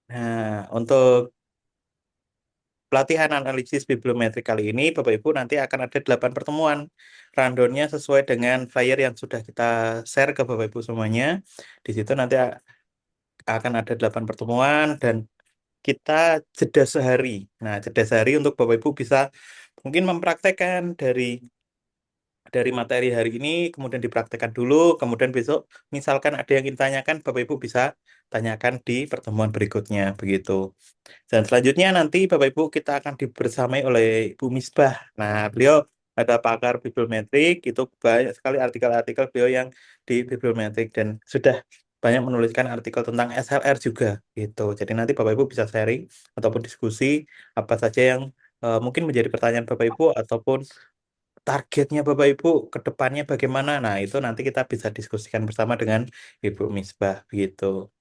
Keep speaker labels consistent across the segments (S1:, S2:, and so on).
S1: Nah, untuk pelatihan analisis bibliometrik kali ini, Bapak Ibu nanti akan ada 8 pertemuan. Rundown-nya sesuai dengan flyer yang sudah kita share ke Bapak Ibu semuanya. Di situ nanti akan ada 8 pertemuan dan kita jeda sehari. Nah, jeda sehari untuk Bapak Ibu bisa mungkin mempraktekkan dari materi hari ini, kemudian dipraktekkan dulu, kemudian besok misalkan ada yang ingin tanyakan, Bapak Ibu bisa tanyakan di pertemuan berikutnya, begitu. Dan selanjutnya nanti Bapak Ibu kita akan dibersamai oleh Ibu Misbah. Nah, beliau ada pakar bibliometrik, itu banyak sekali artikel-artikel beliau yang di bibliometrik dan sudah banyak menuliskan artikel tentang SLR juga gitu. Jadi nanti Bapak Ibu bisa sharing ataupun diskusi apa saja yang mungkin menjadi pertanyaan Bapak Ibu ataupun targetnya Bapak Ibu ke depannya bagaimana. Nah, itu nanti kita bisa diskusikan bersama dengan Ibu Misbah gitu.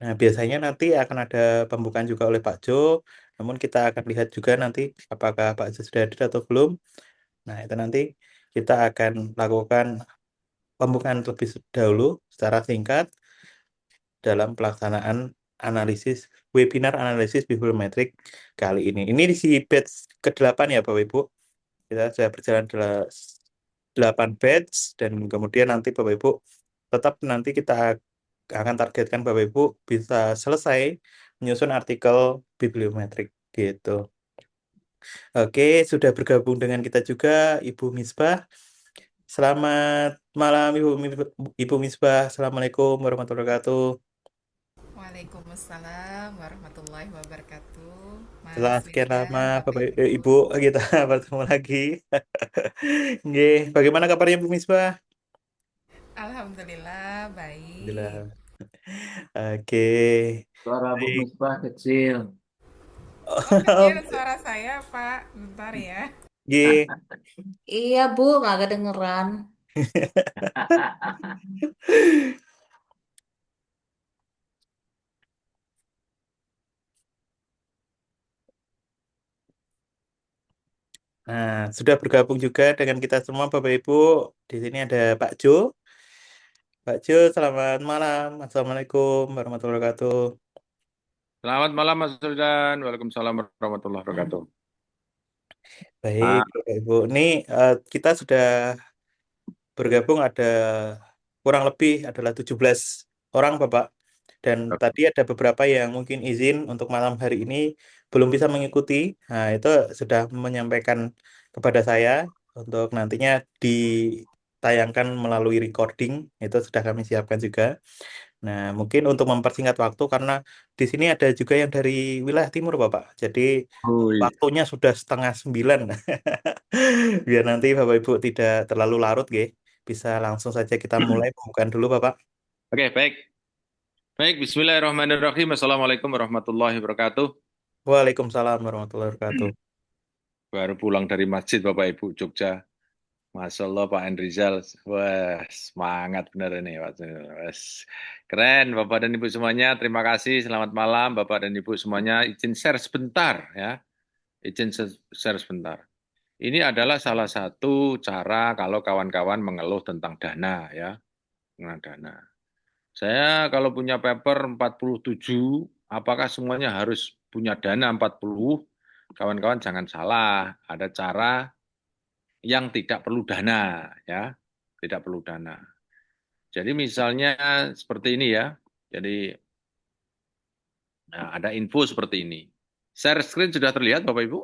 S1: Nah, biasanya nanti akan ada pembukaan juga oleh Pak Jo, namun kita akan lihat juga nanti apakah Pak Jo sudah hadir atau belum. Nah, itu nanti kita akan lakukan pembukaan terlebih dahulu secara singkat dalam pelaksanaan webinar analisis bibliometrik kali ini. Ini di batch ke-8 ya Bapak Ibu. Kita sudah berjalan 8 batch dan kemudian nanti Bapak Ibu tetap nanti kita akan targetkan Bapak Ibu bisa selesai menyusun artikel bibliometrik gitu. Oke, sudah bergabung dengan kita juga Ibu Misbah. Selamat malam Ibu Misbah. Assalamualaikum warahmatullahi wabarakatuh.
S2: Waalaikumsalam warahmatullahi wabarakatuh.
S1: Setelah
S2: Mas
S1: sekian
S2: Wildan,
S1: lama
S2: Bapak
S1: Bapak
S2: Ibu.
S1: Ibu kita bertemu lagi. Nggih, bagaimana kabarnya Bu Misbah?
S2: Alhamdulillah baik.
S1: Alhamdulillah. Oke.
S3: Suara Bu
S1: Baik.
S3: Misbah kecil.
S2: Oh kecil suara saya Pak, bentar ya.
S1: Nggih.
S4: Iya Bu, nggak kedengeran.
S1: Nah, sudah bergabung juga dengan kita semua Bapak Ibu. Di sini ada Pak Jo. Pak Jo, selamat malam. Assalamualaikum warahmatullahi wabarakatuh.
S5: Selamat malam Mas Sultan. Waalaikumsalam warahmatullahi wabarakatuh.
S1: Baik,
S5: Ah,
S1: Bapak Ibu. Ini kita sudah bergabung ada kurang lebih adalah 17 orang Bapak. Dan tadi ada beberapa yang mungkin izin untuk malam hari ini belum bisa mengikuti. Nah, itu sudah menyampaikan kepada saya untuk nantinya ditayangkan melalui recording. Itu sudah kami siapkan juga. Nah, mungkin untuk mempersingkat waktu karena di sini ada juga yang dari wilayah timur, Bapak. Jadi
S5: oh iya.
S1: waktunya sudah setengah 9. Biar nanti Bapak Ibu tidak terlalu larut, nggih. Bisa langsung saja kita mulai pembukaan dulu, Bapak.
S5: Oke, baik. Baik, Bismillahirrahmanirrahim. Assalamualaikum warahmatullahi wabarakatuh.
S1: Waalaikumsalam warahmatullahi wabarakatuh.
S5: Baru pulang dari masjid Bapak Ibu Jogja. Masya Allah Pak Enrizal. Wah, semangat benar ini Pak. Wes. Keren Bapak dan Ibu semuanya. Terima kasih. Selamat malam Bapak dan Ibu semuanya. Izin share sebentar ya. Izin share sebentar. Ini adalah salah satu cara kalau kawan-kawan mengeluh tentang dana ya. Tentang dana. Saya kalau punya paper 47, apakah semuanya harus punya dana 40? Kawan-kawan jangan salah, ada cara yang tidak perlu dana, ya, tidak perlu dana. Jadi misalnya seperti ini ya, jadi nah, ada info seperti ini. Share screen sudah terlihat Bapak Ibu?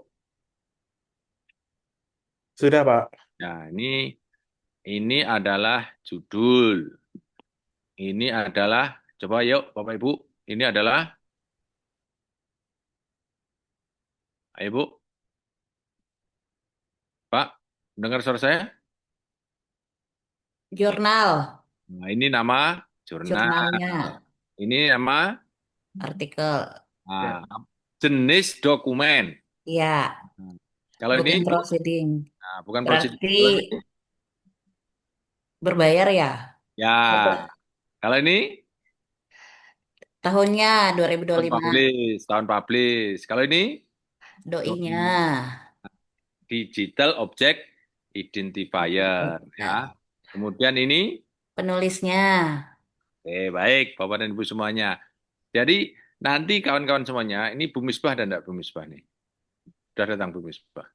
S1: Sudah, Pak.
S5: Nah, ini adalah judul. Ini adalah, coba yuk Bapak Ibu, ini adalah, ayo Bu, Pak, dengar suara saya?
S4: Jurnal,
S5: Nah, ini nama jurnal.
S4: jurnalnya,
S5: Ini nama
S4: artikel.
S5: ah, jenis dokumen.
S4: Ya,
S5: Nah, kalau ini
S4: bukan proceeding.
S5: nah, bukan prosedur.
S4: Berarti
S5: Kalau ini,
S4: berbayar ya?
S5: ya, kalau ini
S4: Tahunnya
S5: tahun
S4: 2025,
S5: publish, tahun publish. Kalau ini
S4: doi-nya,
S5: digital object identifier. Ya.
S4: ya,
S5: Kemudian ini,
S4: penulisnya.
S5: baik, Bapak dan Ibu semuanya. Jadi Nanti kawan-kawan semuanya, ini Bu Misbah dan enggak Bu Misbah nih. Sudah datang Bu Misbah.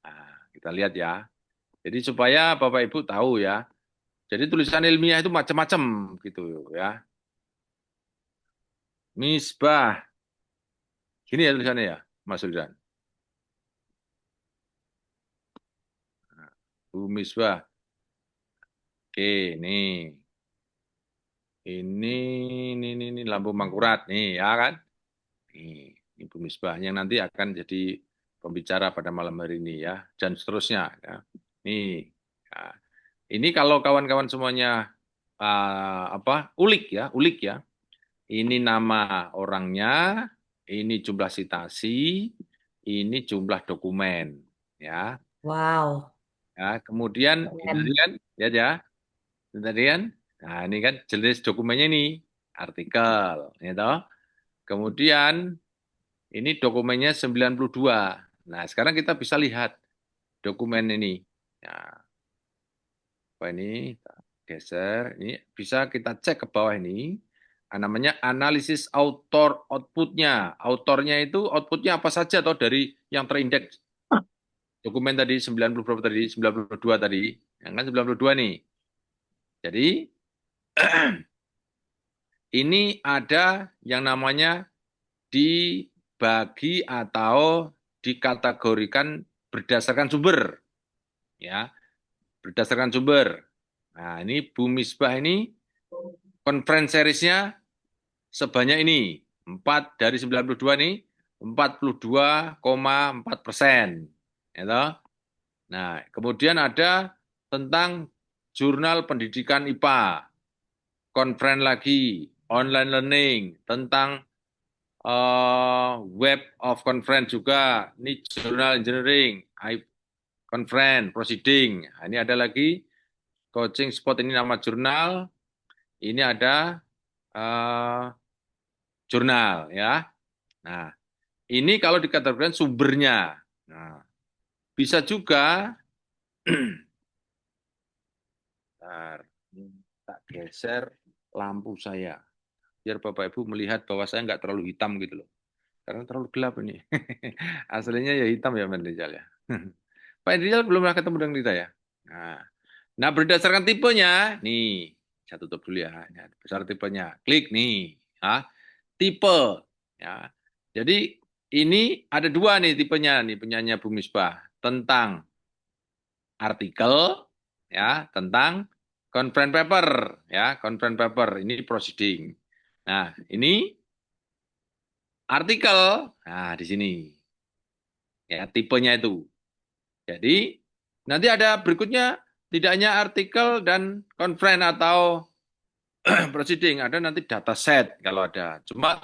S5: Nah, kita lihat ya. Jadi supaya Bapak Ibu tahu ya. Jadi tulisan ilmiah itu macam-macam gitu ya. Misbah. Gini ya tulisannya ya, Mas Sultan. Bu Misbah. Oke, nih. Ini lampu mangkurat nih ya kan. Ini Bu Misbah yang nanti akan jadi pembicara pada malam hari ini ya dan seterusnya ya. Nih. Ya. Ini kalau kawan-kawan semuanya ulik ya. Ini nama orangnya, ini jumlah sitasi, ini jumlah dokumen ya.
S4: Wow,
S5: Ya, kemudian ini
S4: keren.
S5: kan ya. Tadi kan, nah ini kan jenis dokumennya ini, artikel, ya toh. Kemudian ini dokumennya 92. Nah, sekarang kita bisa lihat dokumen ini. Ya, apa ini? Kita geser, ini bisa kita cek ke bawah ini. Namanya analisis author outputnya. Autornya itu outputnya apa saja toh dari yang terindeks. Dokumen tadi 90 berapa tadi? 92 tadi. Yang kan 92 nih. Jadi ini ada yang namanya dibagi atau dikategorikan berdasarkan sumber. Ya, berdasarkan sumber. Nah, ini Bu Misbah ini conference series-nya sebanyak ini. 4 dari 92 nih, 42,4%. Ya, nah, kemudian ada tentang jurnal pendidikan IPA. Conference lagi, online learning, tentang web of conference juga, ini journal engineering, conference, proceeding. Nah, ini ada lagi coaching spot, ini nama jurnal, ini ada jurnal ya. Nah, ini kalau dikategorikan sumbernya. Nah, bisa juga bentar, tak geser lampu saya biar Bapak Ibu melihat bahwa saya nggak terlalu hitam gitu loh. Karena terlalu gelap ini. Aslinya ya hitam ya Pak Rizal ya. Pak Rizal belum pernah ketemu dengan kita ya. Nah, berdasarkan tipenya, nih, saya tutup dulu ya. Besar tipenya. Klik nih. Ya. Tipe. Ya. Jadi ini ada dua nih tipenya nih penyanyi Bu Misbah. Tentang artikel, ya, tentang conference paper. Ya, conference paper. Ini proceeding. Nah, ini artikel, nah di sini ya tipenya itu. Jadi nanti ada berikutnya tidak hanya artikel dan conference atau proceeding, ada nanti data set kalau ada. Cuma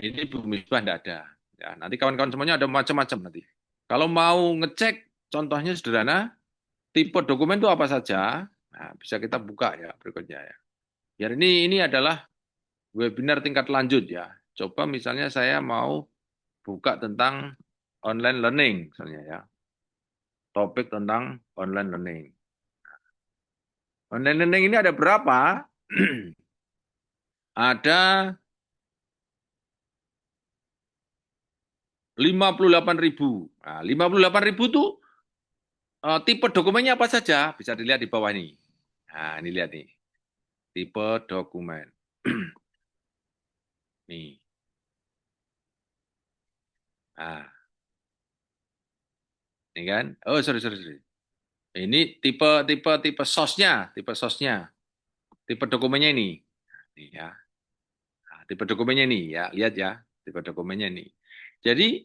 S5: ini Bu Misbah tidak ada. Ya, nanti kawan-kawan semuanya ada macam-macam nanti. Kalau mau ngecek, contohnya sederhana, tipe dokumen itu apa saja, nah, bisa kita buka ya berikutnya ya. Biar ini adalah webinar tingkat lanjut ya. Coba misalnya saya mau buka tentang online learning misalnya ya. Topik tentang online learning. Online learning ini ada berapa? Ada 58.000. Nah, 58.000 itu tipe dokumennya apa saja? Bisa dilihat di bawah ini. Nah, ini lihat nih. Tipe dokumen. Nih. Nah, ini kan? Oh, sorry. Ini tipe source-nya, tipe dokumennya ini. Nih ya. Nah, tipe dokumennya ini ya, lihat ya, tipe dokumennya ini. Jadi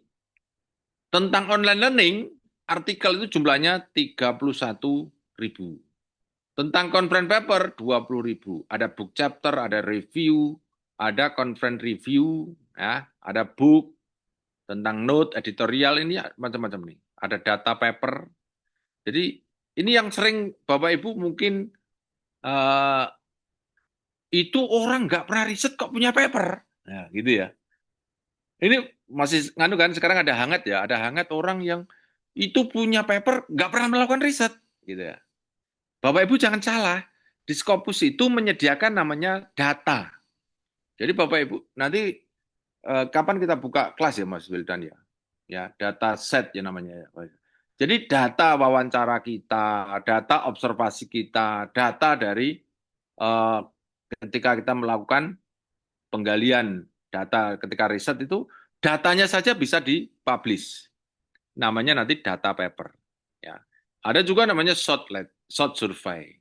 S5: tentang online learning, artikel itu jumlahnya 31.000. Tentang conference paper 20.000. Ada book chapter, ada review, ada conference review, ya, ada book tentang note editorial ini macam-macam nih. Ada data paper. Jadi ini yang sering Bapak Ibu mungkin itu orang nggak pernah riset kok punya paper. Nah, gitu ya. Ini masih nganu kan sekarang ada hangat ya, ada hangat orang yang itu punya paper nggak pernah melakukan riset, gitu ya. Bapak Ibu jangan salah, di Scopus itu menyediakan namanya data. Jadi Bapak Ibu, nanti kapan kita buka kelas ya Mas Wildan ya? Ya, data set ya namanya ya. Jadi data wawancara kita, data observasi kita, data dari eh, ketika kita melakukan penggalian data, ketika riset itu datanya saja bisa dipublish. Namanya nanti data paper. Ya. Ada juga namanya short survey.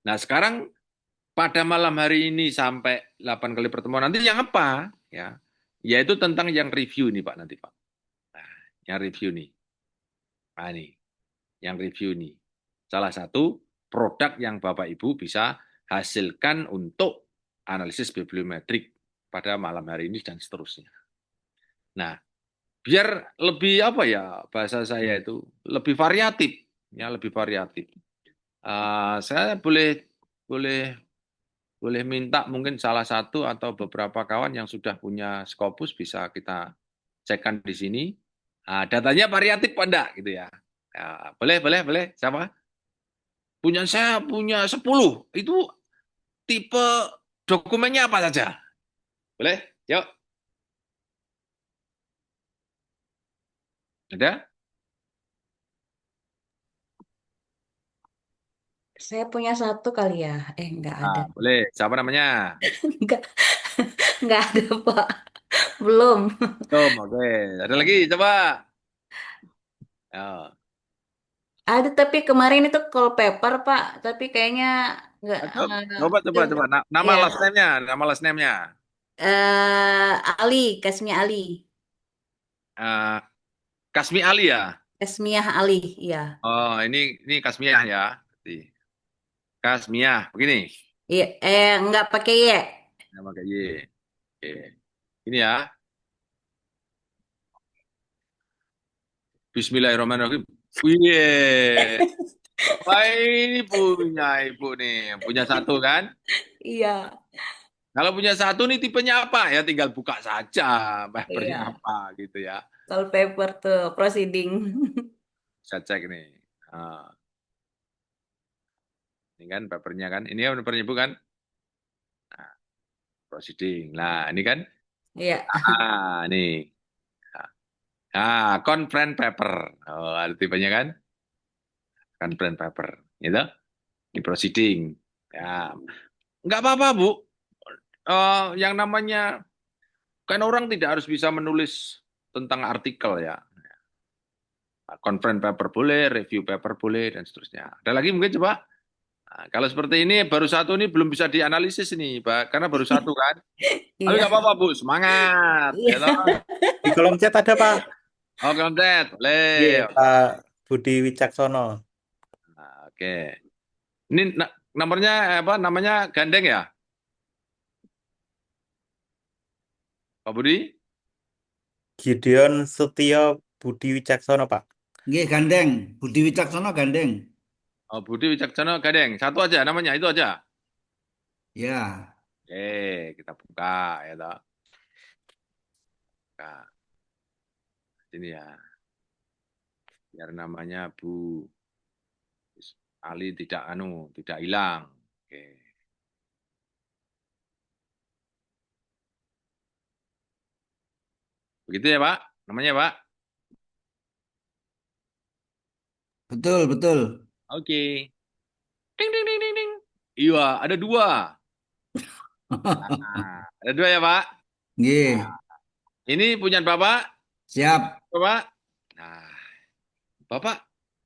S5: Nah, sekarang pada malam hari ini sampai 8 kali pertemuan nanti yang apa? Ya, yaitu tentang yang review nih Pak nanti Pak. Nah, yang review nih. Nah, ini yang review nih. Salah satu produk yang Bapak Ibu bisa hasilkan untuk analisis bibliometrik pada malam hari ini dan seterusnya. Nah, biar lebih apa ya bahasa saya itu lebih variatif, ya lebih variatif. Saya boleh boleh minta mungkin salah satu atau beberapa kawan yang sudah punya Scopus bisa kita cekkan di sini. Datanya variatif Pak enggak gitu ya. Boleh. Siapa? Saya punya 10. Itu tipe dokumennya apa saja? Boleh? Yuk. Ada?
S4: Saya punya satu kali ya. Nggak ada.
S5: Boleh. Siapa namanya?
S4: Nggak, nggak ada, Pak. Belum.
S5: Oke. Ada lagi? Coba. Ya.
S4: Ada tapi kemarin itu call paper, Pak. Tapi kayaknya nggak.
S5: Coba. Nama
S4: Ya,
S5: last name-nya. Nama last name-nya.
S4: Ali, Kasmia Ali.
S5: Eh, Kasmi Ali ya?
S4: Kasmiah Ali, iya.
S5: Oh, ini Kasmiah ya. Kasmiah, begini.
S4: Iya, nggak pakai Y.
S5: Nama kayak Y. Oke. Ini ya. Bismillahirrahmanirrahim. Wih. Wah, ini punya ibu nih. Punya satu kan?
S4: Iya,
S5: Kalau punya satu nih tipenya apa? Ya tinggal buka saja. Papernya
S4: iya.
S5: apa gitu ya.
S4: Call paper tuh, proceeding.
S5: Saya cek nih. Ini kan papernya kan. Ini kan papernya ibu kan. Nah, proceeding. Nah, ini kan.
S4: Iya,
S5: Nih. Conference paper. Oh, ada tipenya kan? Conference paper. Gitu. Di proceeding. Ya, nggak apa-apa, Bu. Yang namanya, kan orang tidak harus bisa menulis tentang artikel ya. Conference paper boleh, review paper boleh, dan seterusnya. Ada lagi mungkin coba? Nah, kalau seperti ini, baru satu ini belum bisa dianalisis nih, Pak. Karena baru satu kan. Tapi nggak
S4: iya,
S5: apa-apa, Bu. Semangat. Ya,
S4: iya.
S5: toh?
S1: Di kolom chat ada, Pak.
S5: Oke, Om Ted.
S1: Iya,
S5: Boleh.
S1: Pak Budi Wicaksono.
S5: Nah, oke. Ini nomornya apa? Namanya gandeng ya, Pak Budi?
S1: Gideon Setio Budi Wicaksono, Pak.
S3: Nggih, gandeng. Budi Wicaksono gandeng.
S5: Oh, Budi Wicaksono gandeng. Satu aja namanya, itu aja.
S3: Ya.
S5: Oke, kita buka ya toh. Buka. Ini ya. Biar namanya Bu Ali tidak hilang. Oke. Begitu ya, Pak? Namanya, Pak?
S3: Betul.
S5: Oke. Ding ding ding ding ding. Iya, ada dua. Nah, ada dua ya, Pak?
S3: Nggih,
S5: Ini punya Bapak, ini
S3: siap.
S5: Bapak. Nah, Bapak,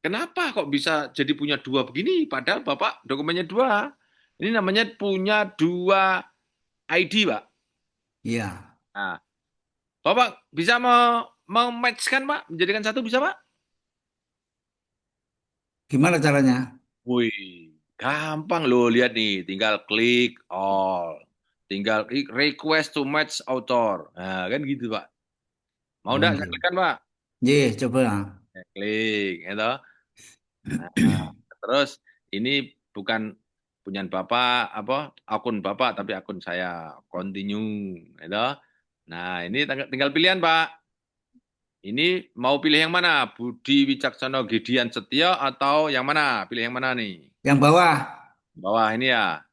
S5: kenapa kok bisa jadi punya dua begini? Padahal Bapak dokumennya dua. Ini namanya punya dua ID, Pak.
S3: Iya.
S5: Nah, Bapak bisa mematchkan, Pak? Menjadikan satu bisa, Pak?
S3: Gimana caranya?
S5: Wih, gampang loh. Lihat nih, tinggal klik all. Tinggal klik request to match author. Nah, kan gitu, Pak. Mau
S3: Oh,
S5: enggak saya
S3: nggih.
S5: klikkan, Pak?
S3: Nggih, coba.
S5: Klik, gitu. Nah, terus ini bukan punya Bapak, akun Bapak, tapi akun saya. Continue, gitu. Nah, ini tinggal pilihan, Pak. Ini mau pilih yang mana? Budi Wicaksono Gideon Setio atau yang mana? Pilih yang mana nih?
S3: Yang bawah.
S5: Bawah ini ya.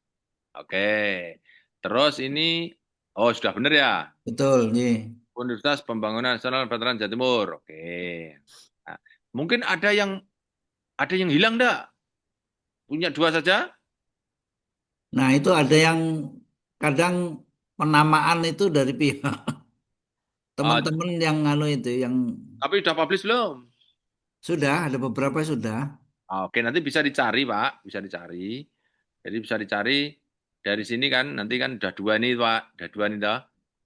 S5: Oke. Terus ini Oh, sudah benar ya?
S3: Betul, Ye.
S5: Universitas Pembangunan Nasional Veteran Jawa Timur. Oke. Nah, mungkin ada yang hilang enggak? Punya dua saja?
S3: Nah, itu ada yang kadang penamaan itu dari pihak
S5: Ah,
S3: teman-teman yang itu, yang
S5: tapi udah publish belum?
S3: sudah ada beberapa sudah.
S5: Oke, nanti bisa dicari, Pak. Bisa dicari. Jadi bisa dicari dari sini kan, nanti kan udah dua nih, Pak. Udah dua nih, toh.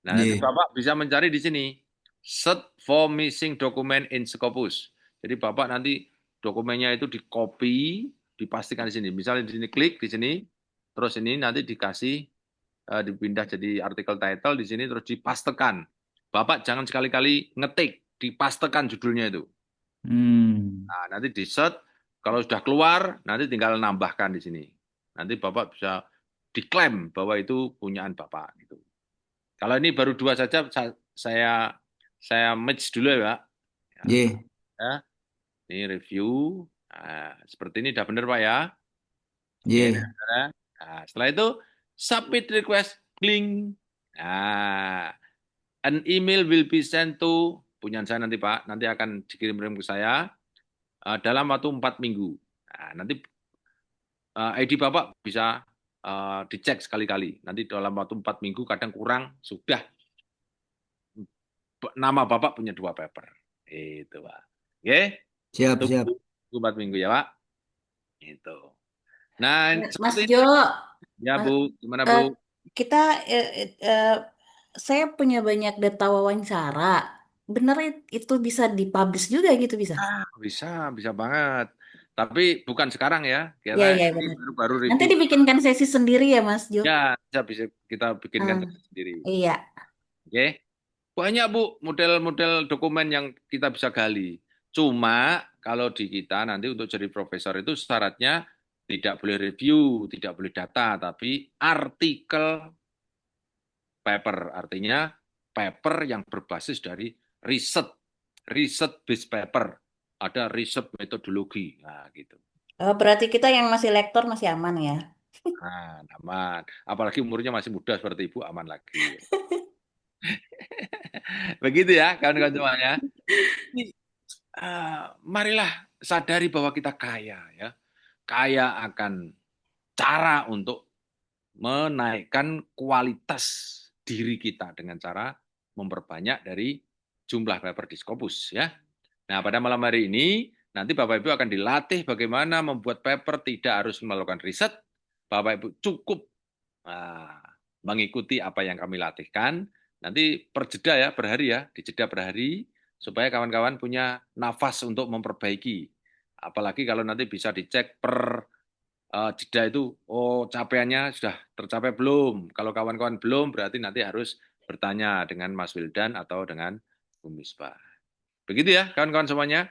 S5: Nah, nanti
S3: Ye.
S5: Bapak bisa mencari di sini. Search for missing document in Scopus. Jadi Bapak nanti dokumennya itu di copy, dipastikan di sini. Misalnya di sini klik di sini, terus ini nanti dikasih dipindah jadi artikel title di sini terus dipastekan. Bapak jangan sekali-kali ngetik, dipastekan judulnya itu.
S3: Hmm.
S5: Nah, nanti di search, kalau sudah keluar, nanti tinggal nambahkan di sini. Nanti Bapak bisa diklaim bahwa itu punyaan Bapak. Gitu. Kalau ini baru dua saja, saya match dulu ya, Pak.
S3: Ye.
S5: Ya, ini review. Nah, seperti ini sudah benar, Pak ya. Oke,
S3: Ye.
S5: saudara. Nah, setelah itu submit request, kling. Nah, an email will be sent to punyaan saya nanti, Pak. Nanti akan dikirim ke saya dalam waktu 4 minggu. Nah, nanti ID Bapak bisa dicek sekali-kali. Nanti dalam waktu 4 minggu kadang kurang, sudah nama Bapak punya 2 paper. Itu, Pak. Oke?
S3: Siap, siap.
S5: Tunggu 4 minggu ya, Pak. Itu. Nah,
S4: Mas
S5: seperti
S4: Jo,
S5: ini. Ya,
S4: Mas,
S5: Bu. Gimana,
S4: eh,
S5: Bu?
S4: kita saya punya banyak data wawancara. Bener itu bisa dipublish juga gitu bisa?
S5: Bisa banget. Tapi bukan sekarang ya.
S4: Ya,
S5: Karena
S4: ya
S5: ini
S4: benar.
S5: baru
S4: Nanti
S5: review.
S4: dibikinkan sesi sendiri ya Mas Jo.
S5: Ya, bisa kita bikinkan
S4: Ah,
S5: sendiri.
S4: iya.
S5: Oke? Banyak, Bu, model-model dokumen yang kita bisa gali. Cuma kalau di kita nanti untuk jadi profesor itu syaratnya tidak boleh review, tidak boleh data, tapi artikel paper. Artinya paper yang berbasis dari riset, riset based paper. Ada riset metodologi. Nah, gitu.
S4: Berarti kita yang masih lektor masih aman ya.
S5: Nah, aman. Apalagi umurnya masih muda seperti Ibu, aman lagi. Begitu ya, kawan-kawan semuanya. Ini, marilah sadari bahwa kita kaya ya. Kaya akan cara untuk menaikkan kualitas diri kita dengan cara memperbanyak dari jumlah paper di Scopus ya. Nah, pada malam hari ini nanti Bapak Ibu akan dilatih bagaimana membuat paper tidak harus melakukan riset. Bapak Ibu cukup mengikuti apa yang kami latihkan. Nanti perjeda ya, berhari ya, dijeda berhari supaya kawan-kawan punya nafas untuk memperbaiki. Apalagi kalau nanti bisa dicek per jeda itu, oh capaiannya sudah tercapai belum? Kalau kawan-kawan belum, berarti nanti harus bertanya dengan Mas Wildan atau dengan Bu Misbah. Begitu ya kawan-kawan semuanya.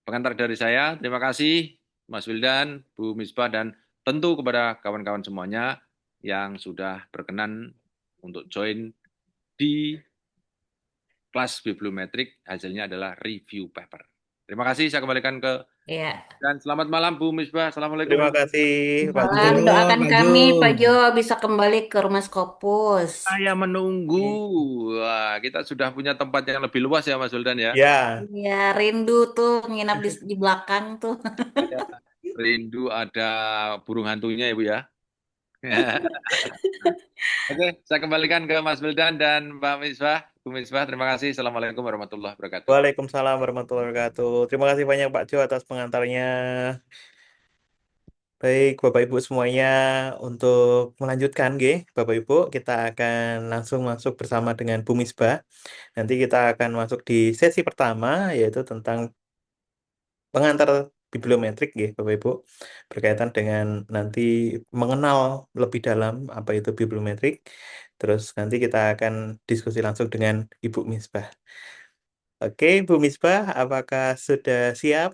S5: Pengantar dari saya, terima kasih Mas Wildan, Bu Misbah, dan tentu kepada kawan-kawan semuanya yang sudah berkenan untuk join di kelas bibliometrik. Hasilnya adalah review paper. Terima kasih, saya kembalikan ke
S4: Iya.
S5: dan selamat malam Bu Misbah. Assalamualaikum
S1: Terima
S5: warahmatullahi
S1: kasih, Pak Jo.
S4: Malam,
S3: Monggo,
S4: doakan
S3: Pak Jo.
S4: kami Pak Jo bisa kembali ke rumah Skopus.
S5: Saya menunggu.
S4: Iya.
S5: Wah, kita sudah punya tempat yang lebih luas ya, Mas Wildan ya.
S1: Ya,
S4: Iya, rindu tuh nginap di belakang tuh.
S5: Ada rindu, ada burung hantunya ya, Bu ya. Oke, saya kembalikan ke Mas Wildan dan Pak Misbah. Bu Misbah, terima kasih. Assalamualaikum warahmatullahi wabarakatuh.
S1: Waalaikumsalam warahmatullahi wabarakatuh. Terima kasih banyak Pak Jo atas pengantarnya. Baik, Bapak Ibu semuanya, untuk melanjutkan, Bapak Ibu, kita akan langsung masuk bersama dengan Bu Misbah. Nanti kita akan masuk di sesi pertama, yaitu tentang pengantar bibliometrik, Bapak Ibu, berkaitan dengan nanti mengenal lebih dalam apa itu bibliometrik. Terus nanti kita akan diskusi langsung dengan Ibu Misbah. Oke, Bu Misbah, apakah sudah siap?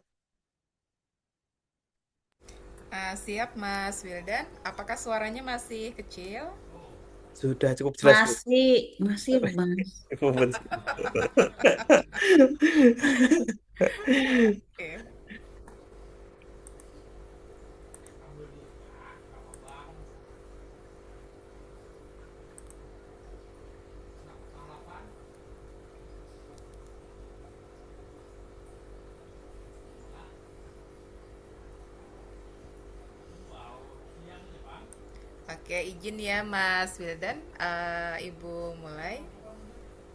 S2: Siap Mas Wildan. Apakah suaranya masih kecil?
S1: Sudah cukup jelas, Bu.
S4: Masih Mas.
S2: Oke. Oke, izin ya Mas Wildan, Ibu mulai.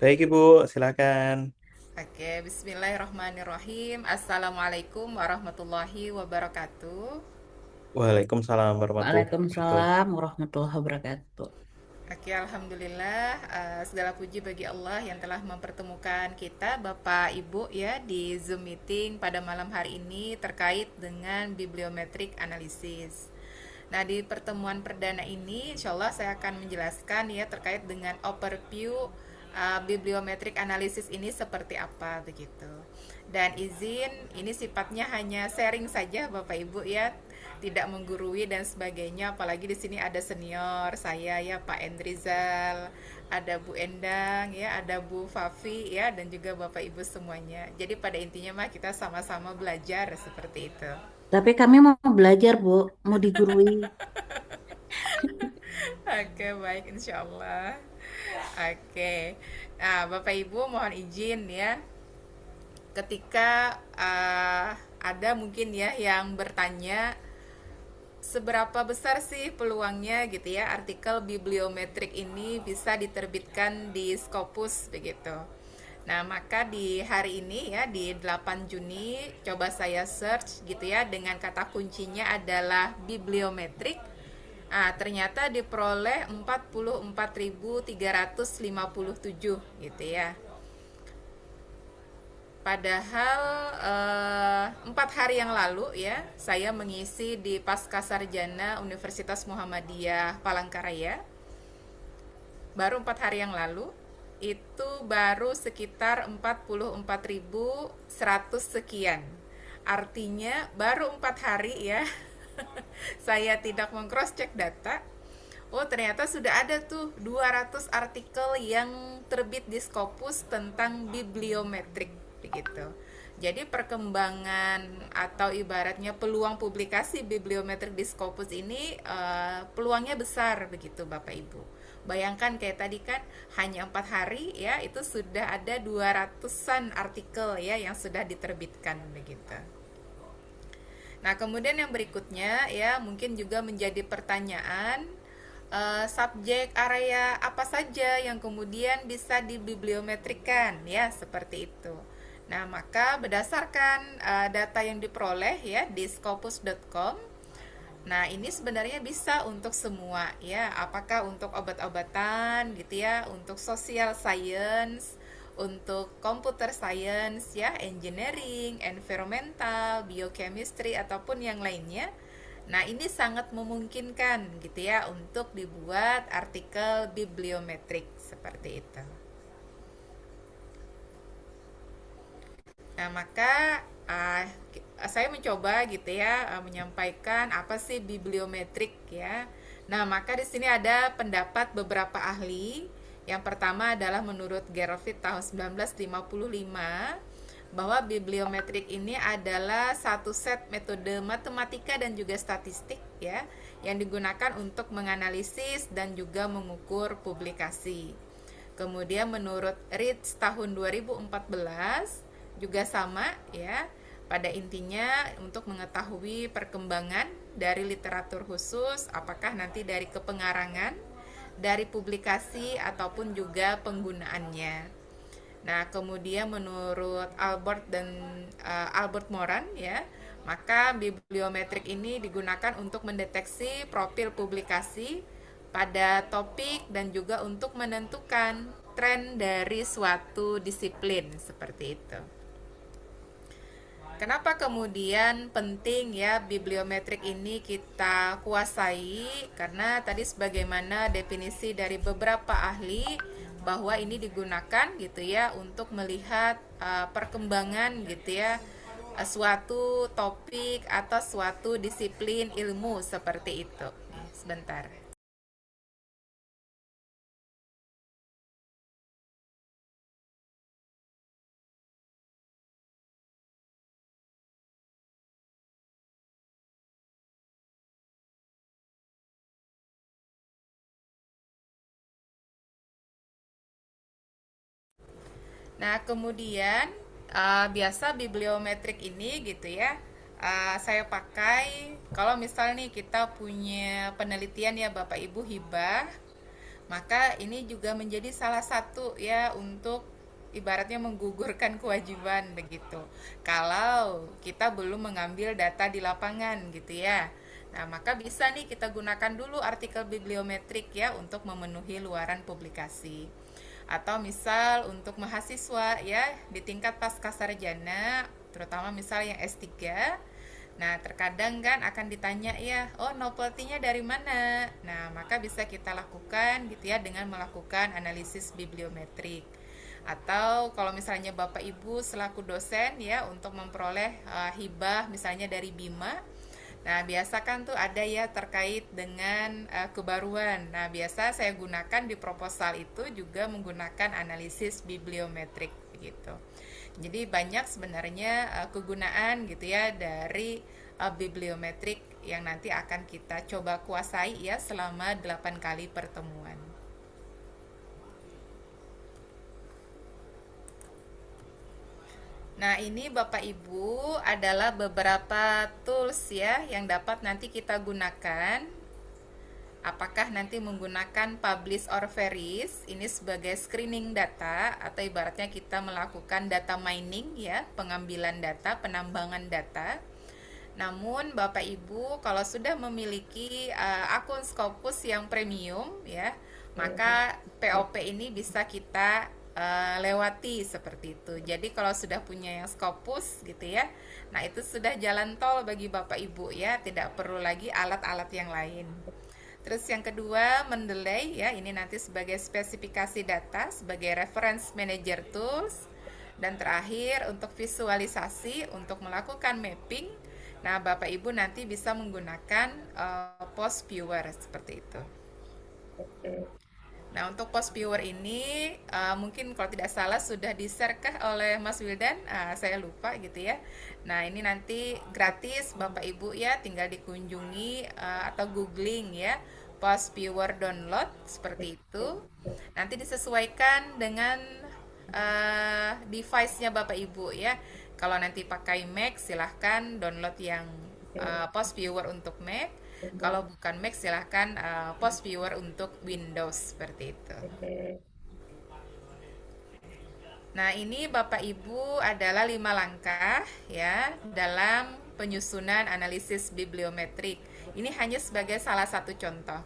S1: Baik Ibu, silakan.
S2: Oke, Bismillahirrahmanirrahim. Assalamualaikum warahmatullahi wabarakatuh.
S1: Waalaikumsalam warahmatullahi wabarakatuh.
S4: Waalaikumsalam warahmatullahi wabarakatuh.
S2: Oke, Alhamdulillah, segala puji bagi Allah yang telah mempertemukan kita, Bapak Ibu ya, di Zoom meeting pada malam hari ini terkait dengan bibliometric analysis. Nah, di pertemuan perdana ini, insya Allah saya akan menjelaskan ya terkait dengan overview bibliometric analysis ini seperti apa begitu. Dan izin, ini sifatnya hanya sharing saja Bapak Ibu ya, tidak menggurui dan sebagainya. Apalagi di sini ada senior saya ya, Pak Endrizal, ada Bu Endang ya, ada Bu Fafi ya, dan juga Bapak Ibu semuanya. Jadi pada intinya mah kita sama-sama belajar seperti itu.
S4: Tapi kami mau belajar, Bu. Mau digurui.
S2: Oke, baik, insya Allah. Oke, nah Bapak Ibu mohon izin ya, ketika ada mungkin ya yang bertanya seberapa besar sih peluangnya gitu ya artikel bibliometrik ini bisa diterbitkan di Scopus begitu. Nah, maka di hari ini ya di 8 Juni coba saya search gitu ya dengan kata kuncinya adalah bibliometrik. Ternyata diperoleh 44.357 gitu ya. Padahal 4 hari yang lalu ya saya mengisi di Pascasarjana Universitas Muhammadiyah Palangkaraya. Baru 4 hari yang lalu itu baru sekitar 44.100 sekian. Artinya baru 4 hari ya saya tidak meng-cross check data. Oh, ternyata sudah ada tuh 200 artikel yang terbit di Scopus tentang bibliometrik begitu. Jadi perkembangan atau ibaratnya peluang publikasi bibliometrik di Scopus ini peluangnya besar begitu Bapak Ibu. Bayangkan kayak tadi kan hanya 4 hari ya itu sudah ada 200-an artikel ya yang sudah diterbitkan begitu. Nah, kemudian yang berikutnya ya mungkin juga menjadi pertanyaan, subjek area apa saja yang kemudian bisa dibibliometrikan ya seperti itu. Nah, maka berdasarkan data yang diperoleh ya di scopus.com, nah ini sebenarnya bisa untuk semua ya, apakah untuk obat-obatan gitu ya, untuk social science, untuk computer science ya, engineering, environmental, biochemistry ataupun yang lainnya. Nah, ini sangat memungkinkan gitu ya untuk dibuat artikel bibliometrik seperti itu. Nah, maka saya mencoba gitu ya menyampaikan apa sih bibliometrik ya. Nah, maka di sini ada pendapat beberapa ahli. Yang pertama adalah menurut Gervit tahun 1955 bahwa bibliometrik ini adalah satu set metode matematika dan juga statistik ya yang digunakan untuk menganalisis dan juga mengukur publikasi. Kemudian menurut Ritz tahun 2014 juga sama ya. Pada intinya untuk mengetahui perkembangan dari literatur khusus, apakah nanti dari kepengarangan, dari publikasi ataupun juga penggunaannya. Nah, kemudian menurut Albert Moran ya, maka bibliometrik ini digunakan untuk mendeteksi profil publikasi pada topik dan juga untuk menentukan tren dari suatu disiplin seperti itu. Kenapa kemudian penting ya bibliometrik ini kita kuasai? Karena tadi sebagaimana definisi dari beberapa ahli bahwa ini digunakan gitu ya untuk melihat perkembangan gitu ya suatu topik atau suatu disiplin ilmu seperti itu. Sebentar. Nah, kemudian biasa bibliometrik ini gitu ya saya pakai kalau misal nih kita punya penelitian ya Bapak Ibu hibah, maka ini juga menjadi salah satu ya untuk ibaratnya menggugurkan kewajiban begitu. Kalau kita belum mengambil data di lapangan gitu ya. Nah, maka bisa nih kita gunakan dulu artikel bibliometrik ya untuk memenuhi luaran publikasi. Atau misal untuk mahasiswa ya di tingkat pascasarjana, terutama misal yang S3. Nah, terkadang kan akan ditanya ya, oh novelty-nya dari mana? Nah, maka bisa kita lakukan gitu ya dengan melakukan analisis bibliometrik. Atau kalau misalnya Bapak Ibu selaku dosen ya untuk memperoleh hibah misalnya dari Bima. Nah, biasa kan tuh ada ya terkait dengan kebaruan. Nah, biasa saya gunakan di proposal itu juga menggunakan analisis bibliometrik gitu. Jadi banyak sebenarnya kegunaan gitu ya dari bibliometrik yang nanti akan kita coba kuasai ya selama 8 kali pertemuan. Nah, ini Bapak Ibu adalah beberapa tools ya yang dapat nanti kita gunakan. Apakah nanti menggunakan publish or varies ini sebagai screening data atau ibaratnya kita melakukan data mining ya, pengambilan data, penambangan data. Namun Bapak Ibu kalau sudah memiliki akun Scopus yang premium ya, maka POP ini bisa kita lewati seperti itu. Jadi kalau sudah punya yang Scopus gitu ya, nah itu sudah jalan tol bagi Bapak Ibu ya, tidak perlu lagi alat-alat yang lain. Terus yang kedua, Mendeley ya, ini nanti sebagai spesifikasi data, sebagai reference manager tools. Dan terakhir untuk visualisasi, untuk melakukan mapping. Nah, Bapak Ibu nanti bisa menggunakan post viewer seperti itu. Nah, untuk post viewer ini mungkin kalau tidak salah sudah di-share oleh Mas Wildan, saya lupa gitu ya. Nah, ini nanti gratis Bapak Ibu ya, tinggal dikunjungi atau googling ya, post viewer download seperti itu. Nanti disesuaikan dengan device-nya Bapak Ibu ya. Kalau nanti pakai Mac silahkan download yang post viewer untuk Mac. Kalau bukan Mac silahkan post viewer untuk Windows seperti itu. Nah, ini Bapak Ibu adalah 5 langkah ya dalam penyusunan analisis bibliometrik. Ini hanya sebagai salah satu contoh.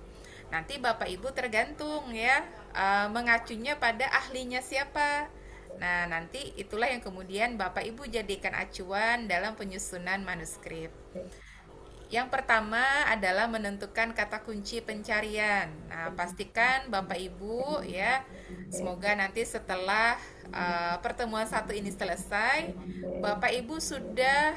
S2: Nanti Bapak Ibu tergantung ya mengacunya pada ahlinya siapa. Nah, nanti itulah yang kemudian Bapak Ibu jadikan acuan dalam penyusunan manuskrip. Yang pertama adalah menentukan kata kunci pencarian. Nah, pastikan Bapak Ibu ya, semoga nanti setelah pertemuan satu ini selesai, Bapak Ibu sudah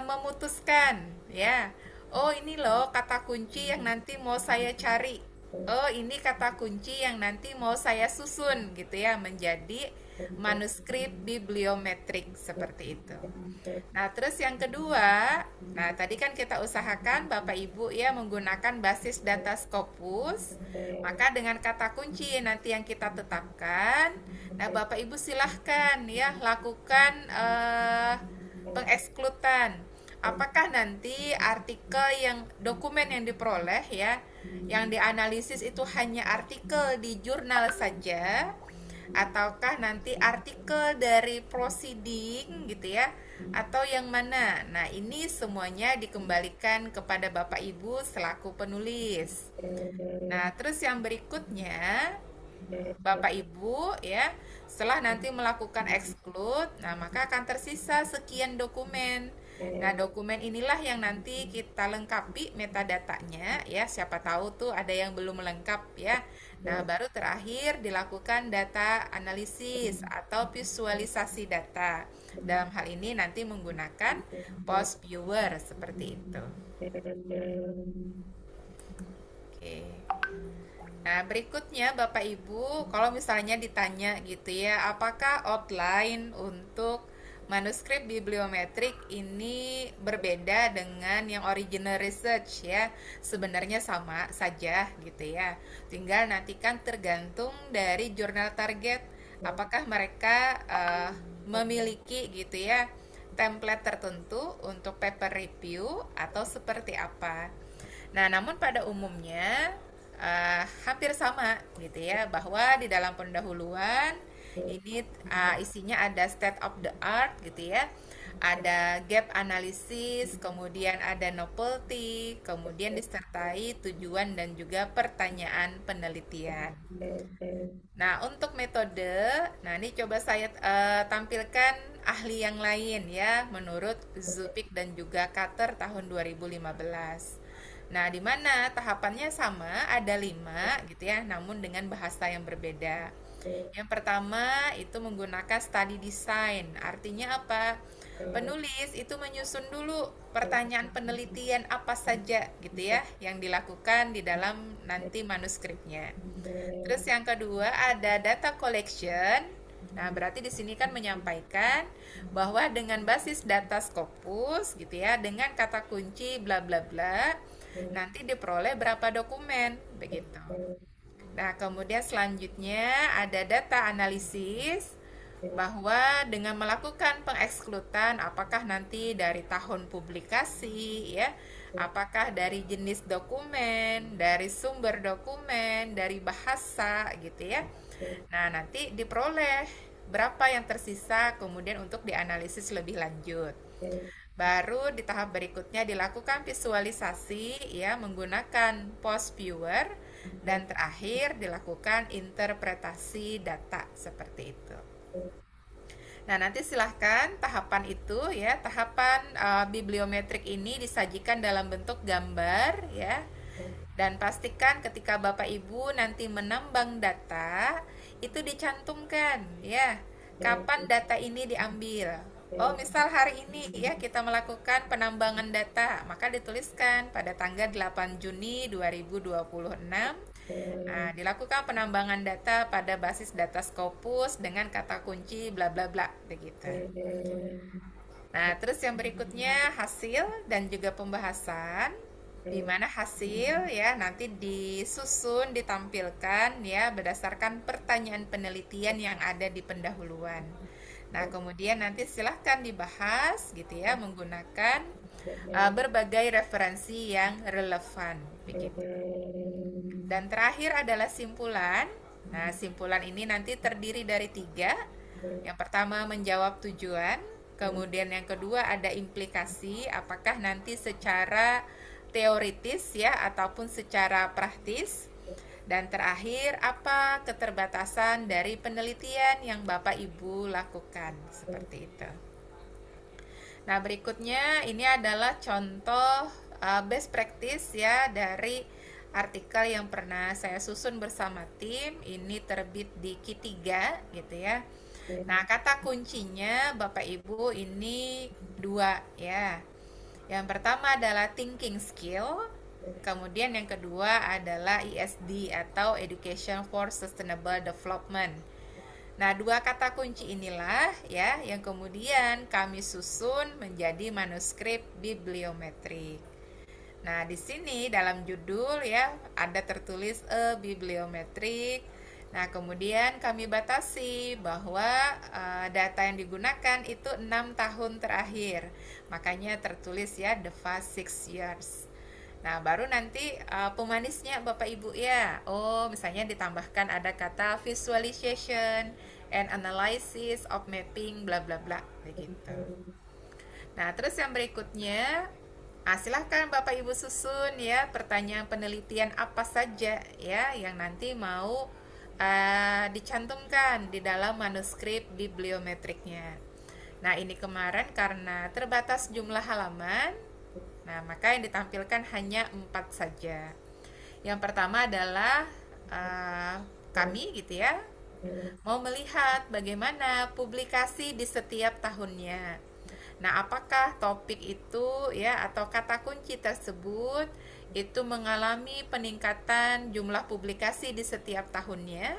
S2: memutuskan ya. Oh, ini loh kata kunci yang nanti mau saya cari. Oh, ini kata kunci yang nanti mau saya susun gitu ya menjadi manuskrip bibliometrik seperti itu. Nah, terus yang kedua, nah tadi kan kita usahakan Bapak Ibu ya menggunakan basis data Scopus. Maka dengan kata kunci nanti yang kita tetapkan, nah Bapak Ibu silahkan ya lakukan pengekskludan. Apakah nanti artikel yang dokumen yang diperoleh ya, yang dianalisis itu hanya artikel di jurnal saja, ataukah nanti artikel dari proceeding gitu ya, atau yang mana? Nah, ini semuanya dikembalikan kepada Bapak Ibu selaku penulis. Nah, terus yang berikutnya Bapak Ibu ya, setelah nanti melakukan exclude, nah maka akan tersisa sekian dokumen. Nah, dokumen inilah yang nanti kita lengkapi metadatanya ya, siapa tahu tuh ada yang belum lengkap ya. Nah, baru terakhir dilakukan data analisis atau visualisasi data. Dalam hal ini nanti menggunakan post viewer seperti itu. Oke. Nah, berikutnya Bapak Ibu, kalau misalnya ditanya gitu ya, apakah outline untuk manuskrip bibliometrik ini berbeda dengan yang original research ya? Sebenarnya sama saja gitu ya. Tinggal nanti kan tergantung dari jurnal target, apakah mereka memiliki gitu ya template tertentu untuk paper review atau seperti apa. Nah, namun pada umumnya hampir sama gitu ya, bahwa di dalam pendahuluan ini isinya ada state of the art gitu ya, ada gap analysis, kemudian ada novelty, kemudian disertai tujuan dan juga pertanyaan penelitian. Nah, untuk metode, nah ini coba saya tampilkan ahli yang lain ya, menurut Zupik dan juga Carter tahun 2015. Nah, di mana tahapannya sama, ada 5 gitu ya, namun dengan bahasa yang berbeda. Yang pertama itu menggunakan study design, artinya apa? Penulis itu menyusun dulu pertanyaan penelitian apa saja gitu ya yang dilakukan di dalam nanti manuskripnya. Terus yang kedua ada data collection. Nah, berarti di sini kan menyampaikan bahwa dengan basis data Scopus gitu ya, dengan kata kunci bla bla bla, nanti diperoleh berapa dokumen begitu. Nah, kemudian selanjutnya ada data analisis, bahwa dengan melakukan pengekskludan apakah nanti dari tahun publikasi ya, apakah dari jenis dokumen, dari sumber dokumen, dari bahasa gitu ya. Nah, nanti diperoleh berapa yang tersisa kemudian untuk dianalisis lebih lanjut. Baru di tahap berikutnya dilakukan visualisasi ya menggunakan post viewer, dan terakhir dilakukan interpretasi data seperti itu. Nah, nanti silahkan tahapan itu ya, tahapan bibliometrik ini disajikan dalam bentuk gambar ya. Dan pastikan ketika Bapak Ibu nanti menambang data, itu dicantumkan ya, kapan data ini diambil. Oh, misal hari ini ya kita melakukan penambangan data, maka dituliskan pada tanggal 8 Juni 2026. Nah, dilakukan penambangan data pada basis data Scopus dengan kata kunci bla bla bla begitu. Nah, terus yang berikutnya hasil dan juga pembahasan, di mana hasil ya nanti disusun ditampilkan ya berdasarkan pertanyaan penelitian yang ada di pendahuluan. Nah, kemudian nanti silahkan dibahas gitu ya menggunakan berbagai referensi yang relevan begitu. Dan terakhir adalah simpulan. Nah, simpulan ini nanti terdiri dari 3. Yang pertama menjawab tujuan, kemudian yang kedua ada implikasi, apakah nanti secara teoritis ya ataupun secara praktis. Dan terakhir, apa keterbatasan dari penelitian yang Bapak Ibu lakukan, seperti itu. Nah, berikutnya ini adalah contoh best practice ya dari artikel yang pernah saya susun bersama tim. Ini terbit di Q3 gitu ya. Nah, kata kuncinya Bapak Ibu ini 2 ya. Yang pertama adalah thinking skill, kemudian yang kedua adalah ESD atau Education for Sustainable Development. Nah, 2 kata kunci inilah ya yang kemudian kami susun menjadi manuskrip bibliometrik. Nah, di sini dalam judul ya ada tertulis bibliometrik. Nah, kemudian kami batasi bahwa data yang digunakan itu 6 tahun terakhir. Makanya tertulis ya the past 6 years. Nah, baru nanti pemanisnya Bapak Ibu ya. Oh, misalnya ditambahkan ada kata visualization and analysis of mapping bla bla bla begitu. Nah, terus yang berikutnya silahkan Bapak Ibu susun ya pertanyaan penelitian apa saja ya yang nanti mau dicantumkan di dalam manuskrip bibliometriknya. Nah, ini kemarin karena terbatas jumlah halaman, nah maka yang ditampilkan hanya 4 saja. Yang pertama adalah kami gitu ya mau melihat bagaimana publikasi di setiap tahunnya. Nah, apakah topik itu ya atau kata kunci tersebut itu mengalami peningkatan jumlah publikasi di setiap tahunnya,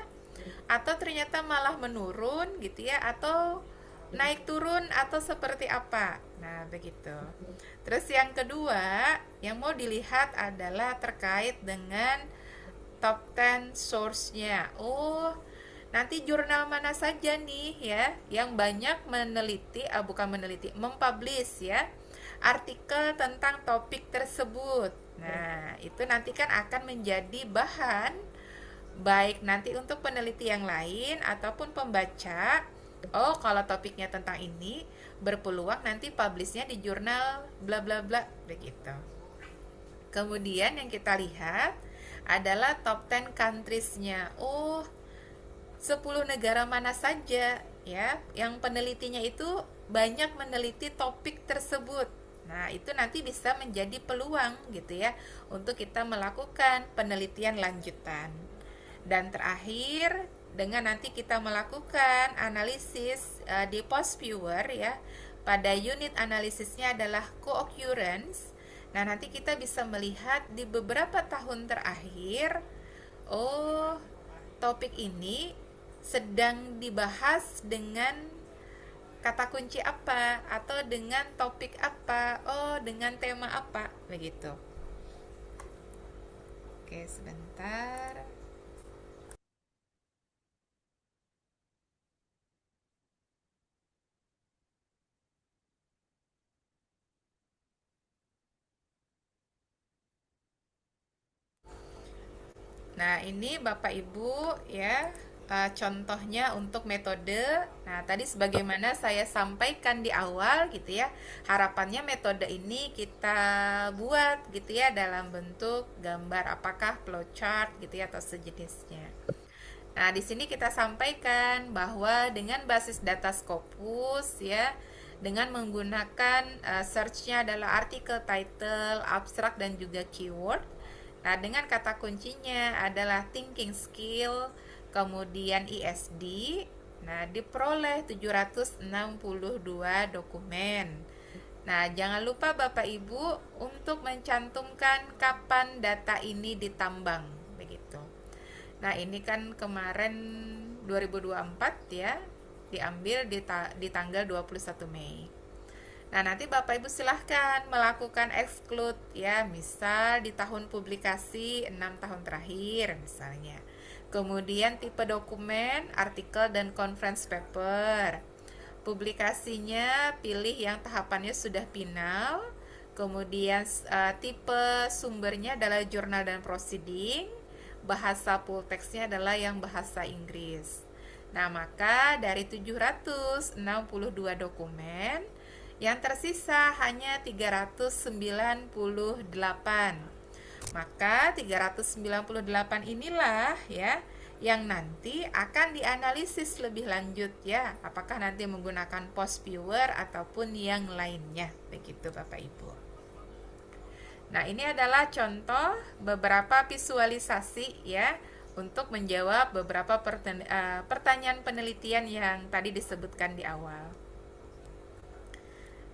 S2: atau ternyata malah menurun gitu ya, atau naik turun atau seperti apa. Nah, begitu. Terus yang kedua yang mau dilihat adalah terkait dengan top 10 source-nya. Oh, nanti jurnal mana saja nih ya yang banyak meneliti, bukan meneliti, mempublish ya artikel tentang topik tersebut. Nah, itu nanti kan akan menjadi bahan baik nanti untuk peneliti yang lain ataupun pembaca. Oh, kalau topiknya tentang ini berpeluang nanti publishnya di jurnal bla bla bla begitu. Kemudian yang kita lihat adalah top 10 countries-nya. Oh, 10 negara mana saja ya yang penelitinya itu banyak meneliti topik tersebut. Nah, itu nanti bisa menjadi peluang gitu ya untuk kita melakukan penelitian lanjutan. Dan terakhir, dengan nanti kita melakukan analisis di post viewer ya. Pada unit analisisnya adalah co-occurrence. Nah, nanti kita bisa melihat di beberapa tahun terakhir, oh, topik ini sedang dibahas dengan kata kunci apa atau dengan topik apa, oh dengan tema apa begitu. Oke, sebentar. Nah, ini Bapak Ibu ya, contohnya untuk metode. Nah, tadi sebagaimana saya sampaikan di awal gitu ya, harapannya metode ini kita buat gitu ya dalam bentuk gambar, apakah flowchart gitu ya atau sejenisnya. Nah, di sini kita sampaikan bahwa dengan basis data Scopus ya, dengan menggunakan search-nya adalah artikel, title, abstrak dan juga keyword. Nah, dengan kata kuncinya adalah thinking skill, kemudian ISD. Nah, diperoleh 762 dokumen. Nah, jangan lupa Bapak Ibu untuk mencantumkan kapan data ini ditambang, begitu. Nah, ini kan kemarin 2024 ya, diambil di tanggal 21 Mei. Nah, nanti Bapak Ibu silahkan melakukan exclude ya, misal di tahun publikasi 6 tahun terakhir misalnya. Kemudian tipe dokumen, artikel dan conference paper. Publikasinya pilih yang tahapannya sudah final. Kemudian tipe sumbernya adalah jurnal dan proceeding. Bahasa full text-nya adalah yang bahasa Inggris. Nah, maka dari 762 dokumen, yang tersisa hanya 398. Maka 398 inilah ya yang nanti akan dianalisis lebih lanjut ya, apakah nanti menggunakan post viewer ataupun yang lainnya, begitu Bapak Ibu. Nah, ini adalah contoh beberapa visualisasi ya untuk menjawab beberapa pertanyaan penelitian yang tadi disebutkan di awal.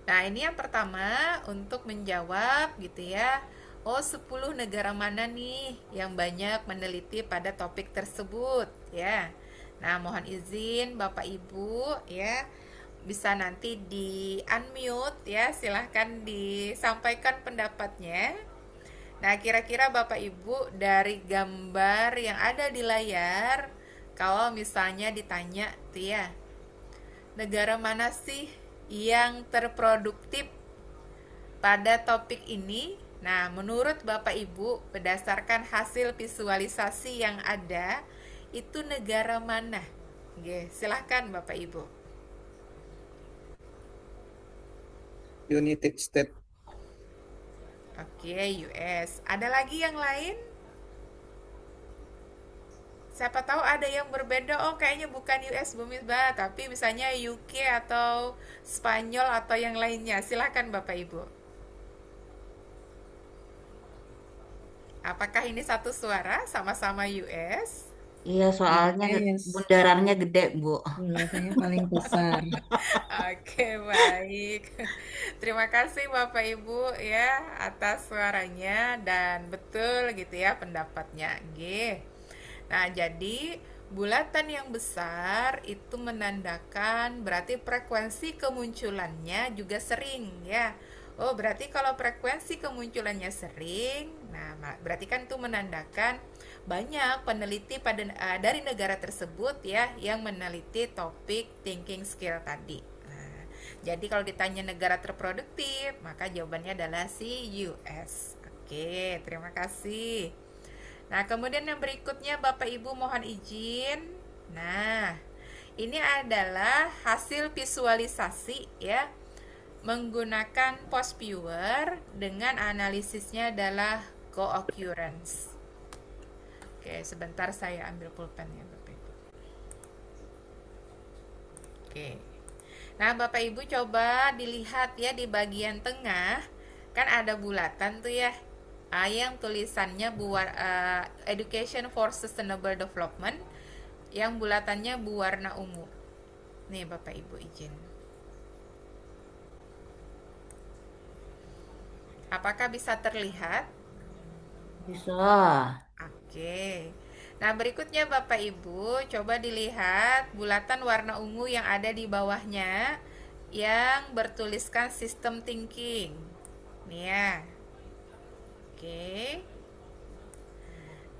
S2: Nah, ini yang pertama untuk menjawab gitu ya. Oh, 10 negara mana nih yang banyak meneliti pada topik tersebut ya. Nah, mohon izin Bapak Ibu ya, bisa nanti di unmute ya, silahkan disampaikan pendapatnya. Nah, kira-kira Bapak Ibu dari gambar yang ada di layar, kalau misalnya ditanya tuh ya, negara mana sih yang terproduktif pada topik ini? Nah, menurut Bapak Ibu, berdasarkan hasil visualisasi yang ada, itu negara mana? Oke, silahkan Bapak Ibu.
S6: United States.
S2: Oke, US. Ada lagi yang lain? Siapa tahu ada yang berbeda. Oh, kayaknya bukan US Bu Misbah, tapi misalnya UK atau Spanyol atau yang lainnya. Silahkan Bapak Ibu. Apakah ini satu suara sama-sama US?
S4: Iya, soalnya
S6: Yes.
S4: bundarannya gede, Bu.
S6: Biasanya paling besar.
S2: Oke, baik. Terima kasih Bapak Ibu ya atas suaranya dan betul gitu ya pendapatnya. Nggih. Nah, jadi bulatan yang besar itu menandakan berarti frekuensi kemunculannya juga sering ya. Oh, berarti kalau frekuensi kemunculannya sering, nah berarti kan itu menandakan banyak peneliti dari negara tersebut ya yang meneliti topik thinking skill tadi. Nah, jadi kalau ditanya negara terproduktif, maka jawabannya adalah si US. Oke, terima kasih. Nah, kemudian yang berikutnya Bapak Ibu mohon izin. Nah, ini adalah hasil visualisasi ya menggunakan post viewer dengan analisisnya adalah co-occurrence. Oke, sebentar saya ambil pulpen ya Bapak Ibu. Oke. Nah, Bapak Ibu coba dilihat ya di bagian tengah kan ada bulatan tuh ya. Yang tulisannya buat Education for Sustainable Development yang bulatannya berwarna ungu. Nih Bapak Ibu izin. Apakah bisa terlihat?
S4: Bisa.
S2: Oke. Nah, berikutnya Bapak Ibu, coba dilihat bulatan warna ungu yang ada di bawahnya yang bertuliskan sistem thinking. Nih ya. Oke.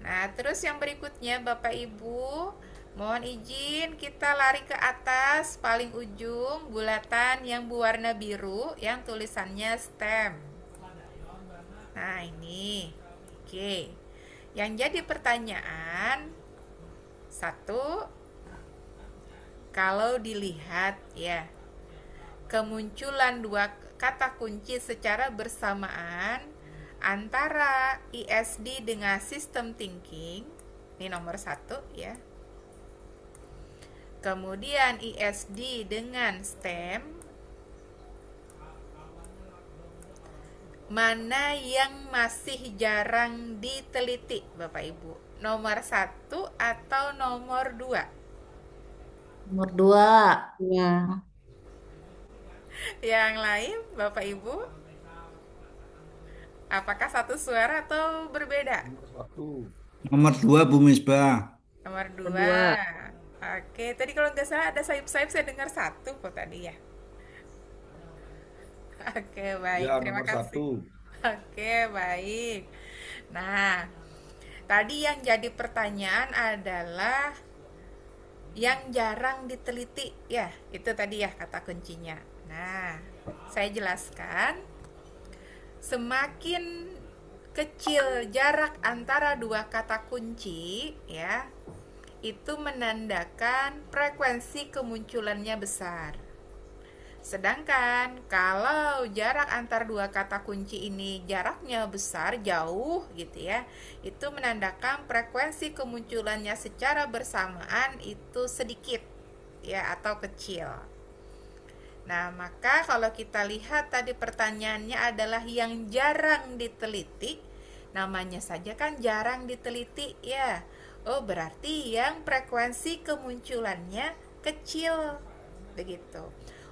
S2: Nah, terus yang berikutnya Bapak Ibu, mohon izin kita lari ke atas paling ujung bulatan yang berwarna biru yang tulisannya STEM. Nah, ini. Oke. Yang jadi pertanyaan satu, kalau dilihat ya kemunculan dua kata kunci secara bersamaan antara ISD dengan sistem thinking, ini nomor satu ya. Kemudian ISD dengan STEM, mana yang masih jarang diteliti Bapak Ibu? Nomor 1 atau nomor 2?
S4: Nomor 2.
S6: Ya,
S2: Yang lain Bapak Ibu? Apakah satu suara atau berbeda?
S3: Nomor 2 Bu Misbah.
S2: Nomor 2.
S6: kedua.
S2: Oke, tadi kalau nggak salah ada sayup-sayup saya dengar 1 kok tadi ya. Oke, baik. Terima kasih. Oke, baik. Nah, tadi yang jadi pertanyaan adalah yang jarang diteliti ya, itu tadi ya kata kuncinya. Nah, saya jelaskan. Semakin kecil jarak antara dua kata kunci ya, itu menandakan frekuensi kemunculannya besar. Sedangkan kalau jarak antar dua kata kunci ini jaraknya besar, jauh gitu ya, itu menandakan frekuensi kemunculannya secara bersamaan itu sedikit ya atau kecil. Nah, maka kalau kita lihat tadi pertanyaannya adalah yang jarang diteliti, namanya saja kan jarang diteliti ya. Oh, berarti yang frekuensi kemunculannya kecil. Begitu.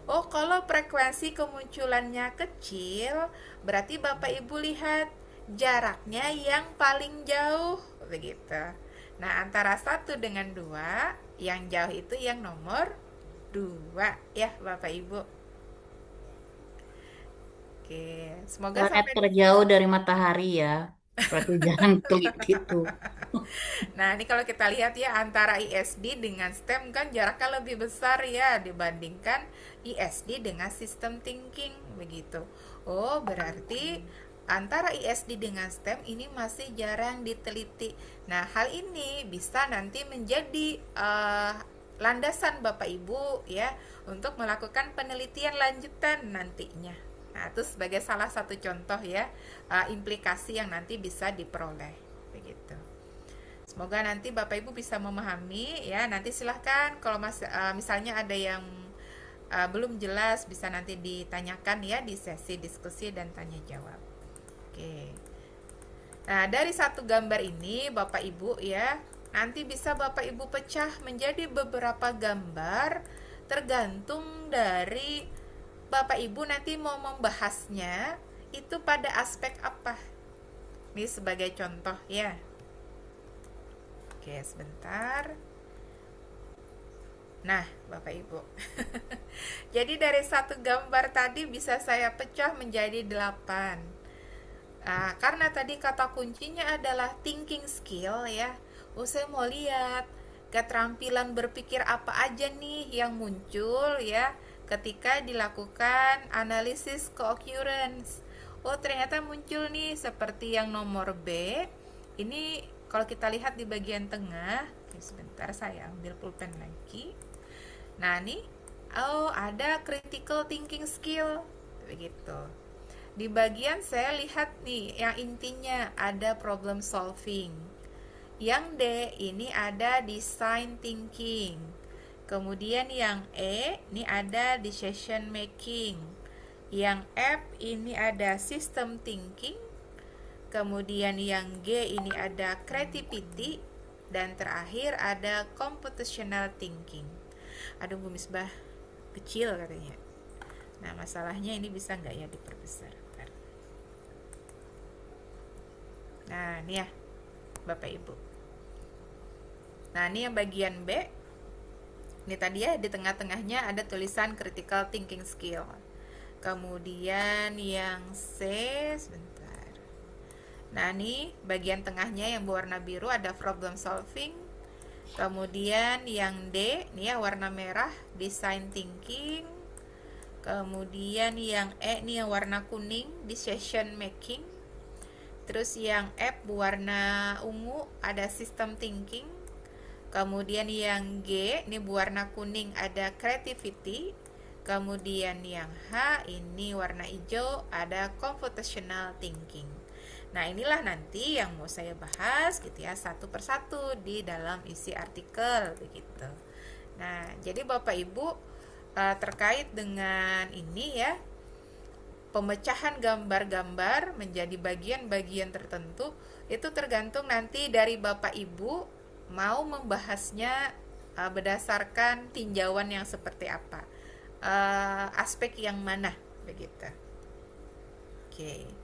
S2: Oh, kalau frekuensi kemunculannya kecil, berarti Bapak Ibu lihat jaraknya yang paling jauh. Begitu. Nah, antara 1 dengan 2, yang jauh itu yang nomor 2 ya Bapak Ibu. Oke, semoga
S4: Planet
S2: sampai.
S4: terjauh dari matahari ya. Berarti jangan teliti itu.
S2: Nah, ini kalau kita lihat ya antara ISD dengan STEM kan jaraknya lebih besar ya dibandingkan ISD dengan sistem thinking begitu. Oh, berarti antara ISD dengan STEM ini masih jarang diteliti. Nah, hal ini bisa nanti menjadi landasan Bapak Ibu ya untuk melakukan penelitian lanjutan nantinya. Nah, itu sebagai salah satu contoh ya implikasi yang nanti bisa diperoleh begitu. Semoga nanti Bapak Ibu bisa memahami ya. Nanti silahkan kalau misalnya ada yang belum jelas bisa nanti ditanyakan ya di sesi diskusi dan tanya jawab. Oke. Nah, dari satu gambar ini Bapak Ibu ya, nanti bisa Bapak Ibu pecah menjadi beberapa gambar tergantung dari Bapak Ibu nanti mau membahasnya itu pada aspek apa. Ini sebagai contoh ya. Oke, sebentar. Nah, Bapak Ibu. Jadi dari satu gambar tadi bisa saya pecah menjadi 8. Karena tadi kata kuncinya adalah thinking skill ya. Oh, saya mau lihat keterampilan berpikir apa aja nih yang muncul ya ketika dilakukan analisis co-occurrence. Oh, ternyata muncul nih seperti yang nomor B. Ini kalau kita lihat di bagian tengah. Oke, sebentar saya ambil pulpen lagi. Nah, nih oh, ada critical thinking skill begitu. Di bagian saya lihat nih yang intinya ada problem solving. Yang D ini ada design thinking. Kemudian yang E ini ada decision making. Yang F ini ada system thinking. Kemudian yang G ini ada creativity. Dan terakhir ada computational thinking. Aduh, Bu Misbah, kecil katanya. Nah, masalahnya ini bisa nggak ya diperbesar? Bentar. Nah, ini ya Bapak Ibu. Nah, ini yang bagian B. Ini tadi ya, di tengah-tengahnya ada tulisan critical thinking skill. Kemudian yang C, sebentar. Nah, ini bagian tengahnya yang berwarna biru ada problem solving. Kemudian yang D, ini ya warna merah, design thinking. Kemudian yang E ini yang warna kuning, decision making. Terus yang F berwarna ungu ada system thinking. Kemudian yang G ini berwarna kuning ada creativity. Kemudian yang H ini warna hijau ada computational thinking. Nah, inilah nanti yang mau saya bahas gitu ya, satu persatu di dalam isi artikel begitu. Nah, jadi Bapak Ibu terkait dengan ini ya, pemecahan gambar-gambar menjadi bagian-bagian tertentu itu tergantung nanti dari Bapak Ibu mau membahasnya berdasarkan tinjauan yang seperti apa, aspek yang mana begitu. Oke.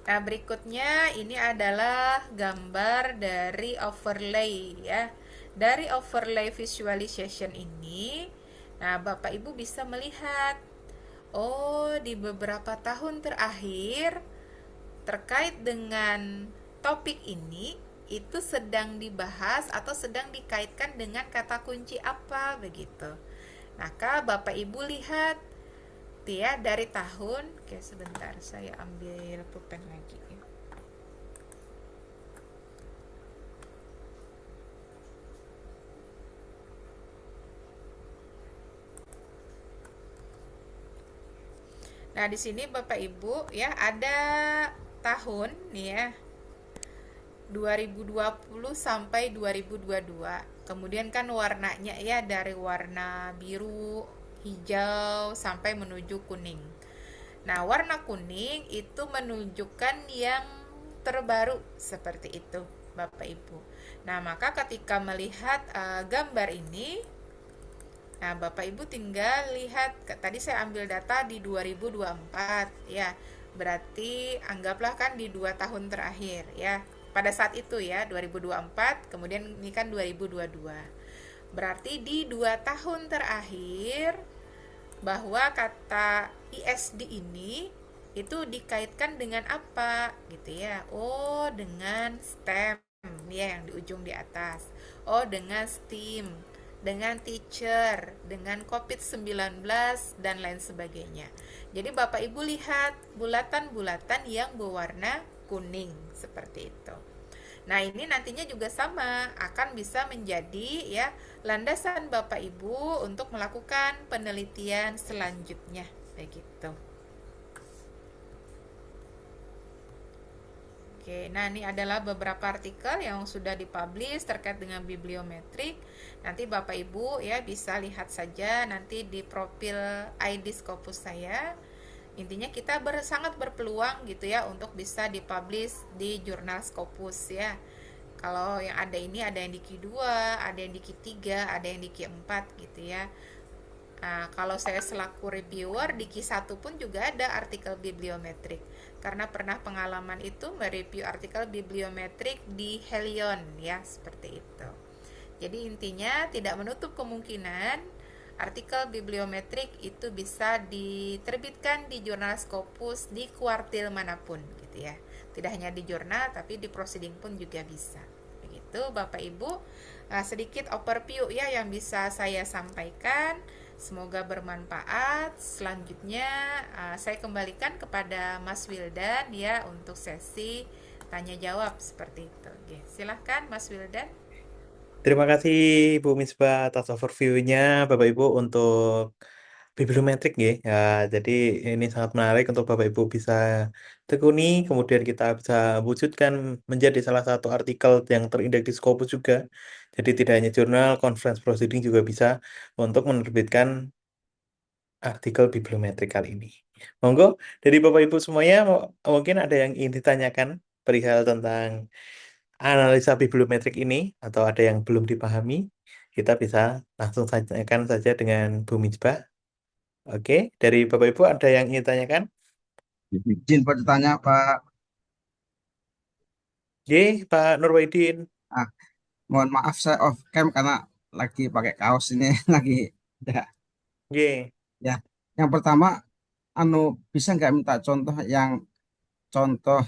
S2: Nah, berikutnya ini adalah gambar dari overlay ya. Dari overlay visualization ini, nah Bapak Ibu bisa melihat, oh, di beberapa tahun terakhir terkait dengan topik ini itu sedang dibahas atau sedang dikaitkan dengan kata kunci apa begitu. Maka Bapak Ibu lihat ya dari tahun, oke sebentar saya ambil pulpen lagi ya. Nah, di sini Bapak Ibu ya ada tahun nih ya 2020 sampai 2022. Kemudian kan warnanya ya dari warna biru, hijau sampai menuju kuning. Nah, warna kuning itu menunjukkan yang terbaru seperti itu, Bapak Ibu. Nah, maka ketika melihat gambar ini, nah Bapak Ibu tinggal lihat, tadi saya ambil data di 2024 ya. Berarti anggaplah kan di 2 tahun terakhir ya. Pada saat itu ya 2024, kemudian ini kan 2022. Berarti di 2 tahun terakhir bahwa kata ISD ini itu dikaitkan dengan apa gitu ya. Oh, dengan STEM ya yang di ujung di atas. Oh, dengan STEAM, dengan teacher, dengan COVID-19 dan lain sebagainya. Jadi Bapak Ibu lihat bulatan-bulatan yang berwarna kuning seperti itu. Nah, ini nantinya juga sama akan bisa menjadi ya landasan Bapak Ibu untuk melakukan penelitian selanjutnya begitu. Oke, nah ini adalah beberapa artikel yang sudah dipublish terkait dengan bibliometrik. Nanti Bapak Ibu ya bisa lihat saja nanti di profil ID Scopus saya. Intinya kita sangat berpeluang gitu ya untuk bisa dipublish di jurnal Scopus ya. Kalau yang ada ini ada yang di Q2, ada yang di Q3, ada yang di Q4 gitu ya. Nah, kalau saya selaku reviewer di Q1 pun juga ada artikel bibliometrik. Karena pernah pengalaman itu mereview artikel bibliometrik di Helion ya, seperti itu. Jadi intinya tidak menutup kemungkinan artikel bibliometrik itu bisa diterbitkan di jurnal Scopus di kuartil manapun gitu ya. Tidak hanya di jurnal tapi di proceeding pun juga bisa begitu. Itu Bapak Ibu sedikit overview ya yang bisa saya sampaikan. Semoga bermanfaat. Selanjutnya saya kembalikan kepada Mas Wildan ya untuk sesi tanya jawab seperti itu. Oke, silahkan Mas Wildan.
S1: Terima kasih Bu Misbah atas overview-nya Bapak Ibu untuk bibliometrik ya. Ya, jadi ini sangat menarik untuk Bapak Ibu bisa tekuni, kemudian kita bisa wujudkan menjadi salah satu artikel yang terindeks di Scopus juga. Jadi tidak hanya jurnal, conference proceeding juga bisa untuk menerbitkan artikel bibliometrik kali ini. Monggo, dari Bapak Ibu semuanya mungkin ada yang ingin ditanyakan perihal tentang analisa bibliometrik ini atau ada yang belum dipahami, kita bisa langsung tanyakan saja dengan Bu Misbah. Oke, dari Bapak Ibu ada yang ingin tanyakan?
S7: Izin bertanya Pak.
S1: Ye, Pak Nurwahidin.
S7: Ah, mohon maaf saya off cam karena lagi pakai kaos ini lagi ya.
S1: Ye,
S7: Ya. Yang pertama, bisa nggak minta contoh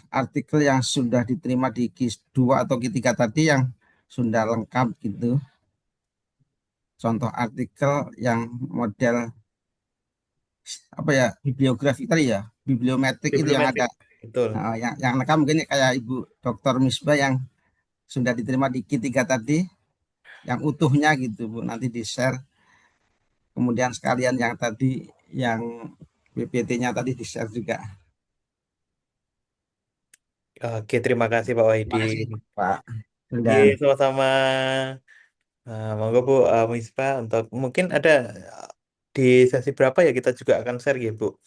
S7: artikel yang sudah diterima di KIS 2 atau Q3 tadi yang sudah lengkap gitu. Contoh artikel yang model apa ya, bibliografi tadi ya, bibliometrik itu yang ada.
S1: bibliometrik. Betul.
S7: Yang lengkap mungkin kayak Ibu Dr. Misbah yang sudah diterima di Q3 tadi, yang utuhnya gitu Bu, nanti di share. Kemudian sekalian yang tadi yang PPT-nya tadi di share juga.
S1: Oke, terima kasih Pak
S7: Terima kasih
S1: Wahidin.
S7: Pak.
S1: Ye,
S7: Dan
S1: sama-sama. Monggo Bu Misbah untuk mungkin ada di sesi berapa ya kita juga akan share ya Bu.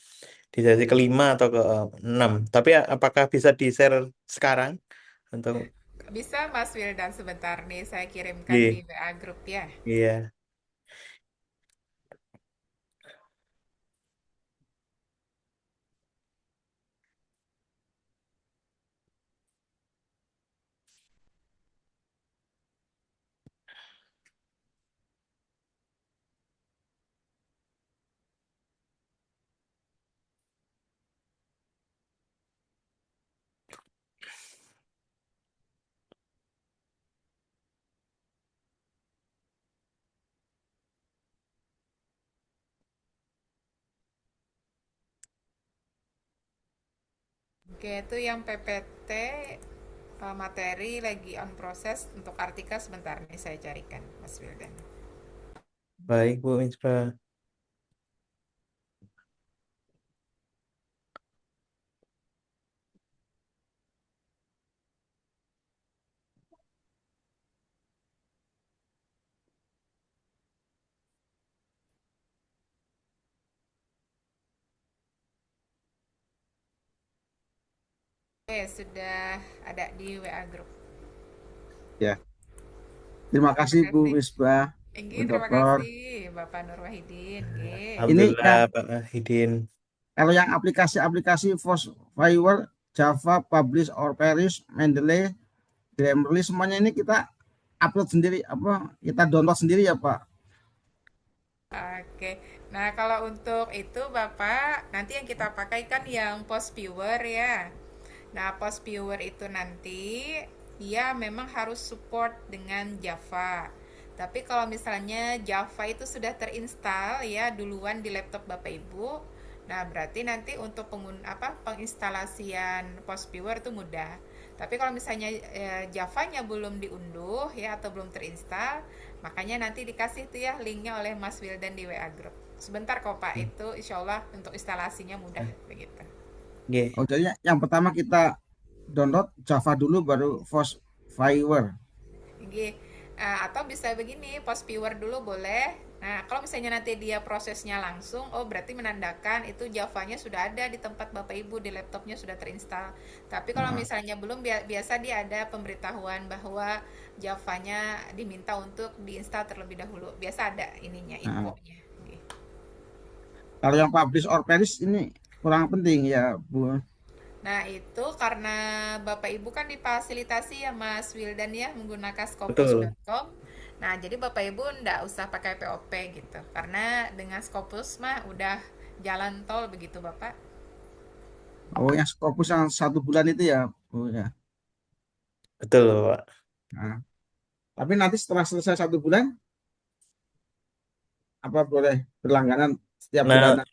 S1: Di sesi kelima atau ke-6. Tapi apakah bisa di-share sekarang untuk
S2: Bisa Mas Wildan sebentar nih saya kirimkan di
S1: Ye,
S2: WA grup ya.
S1: iya.
S2: Oke, itu yang PPT materi lagi on proses untuk artikel sebentar nih saya carikan Mas Wildan.
S1: Baik Bu Misbah.
S2: Oke, sudah ada di WA grup.
S7: ya, terima kasih Bu Misbah, Bu
S2: Terima
S7: Dokter.
S2: kasih Bapak Nur Wahidin.
S7: Ini
S1: Alhamdulillah
S7: yang
S1: Pak Wahidin.
S7: kalau yang aplikasi-aplikasi Fosfire, Java, Publish or Perish, Mendeley, Grammarly, semuanya ini kita upload sendiri, kita download sendiri ya Pak?
S2: Oke, nah kalau untuk itu Bapak, nanti yang kita pakai kan yang Post Viewer ya. Nah, Post Viewer itu nanti dia memang harus support dengan Java. Tapi kalau misalnya Java itu sudah terinstall ya duluan di laptop Bapak Ibu, nah berarti nanti untuk penginstalasian Post Viewer itu mudah. Tapi kalau misalnya Javanya belum diunduh ya atau belum terinstall, makanya nanti dikasih tuh ya linknya oleh Mas Wildan di WA Group. Sebentar kok Pak, itu insya Allah untuk instalasinya mudah begitu.
S1: Ye.
S7: Oh, jadi yang pertama kita download Java dulu baru Fosfire.
S2: Atau bisa begini, post viewer dulu boleh. Nah, kalau misalnya nanti dia prosesnya langsung, oh berarti menandakan itu Javanya sudah ada di tempat Bapak Ibu, di laptopnya sudah terinstall. Tapi kalau misalnya belum, biasa dia ada pemberitahuan bahwa Javanya diminta untuk diinstal terlebih dahulu. Biasa ada ininya, infonya.
S7: Kalau yang Publish or Perish ini kurang penting ya Bu.
S2: Nah, itu karena Bapak Ibu kan difasilitasi ya Mas Wildan ya menggunakan
S1: Betul.
S2: Scopus.com. Nah, jadi Bapak Ibu ndak usah pakai POP gitu. Karena dengan Scopus mah udah jalan tol begitu Bapak.
S7: Oh, yang Scopus yang 1 bulan itu ya Bu ya.
S1: Betul Pak.
S7: Nah, Tapi nanti setelah selesai 1 bulan, apa boleh berlangganan setiap
S1: Nah,
S7: bulanan?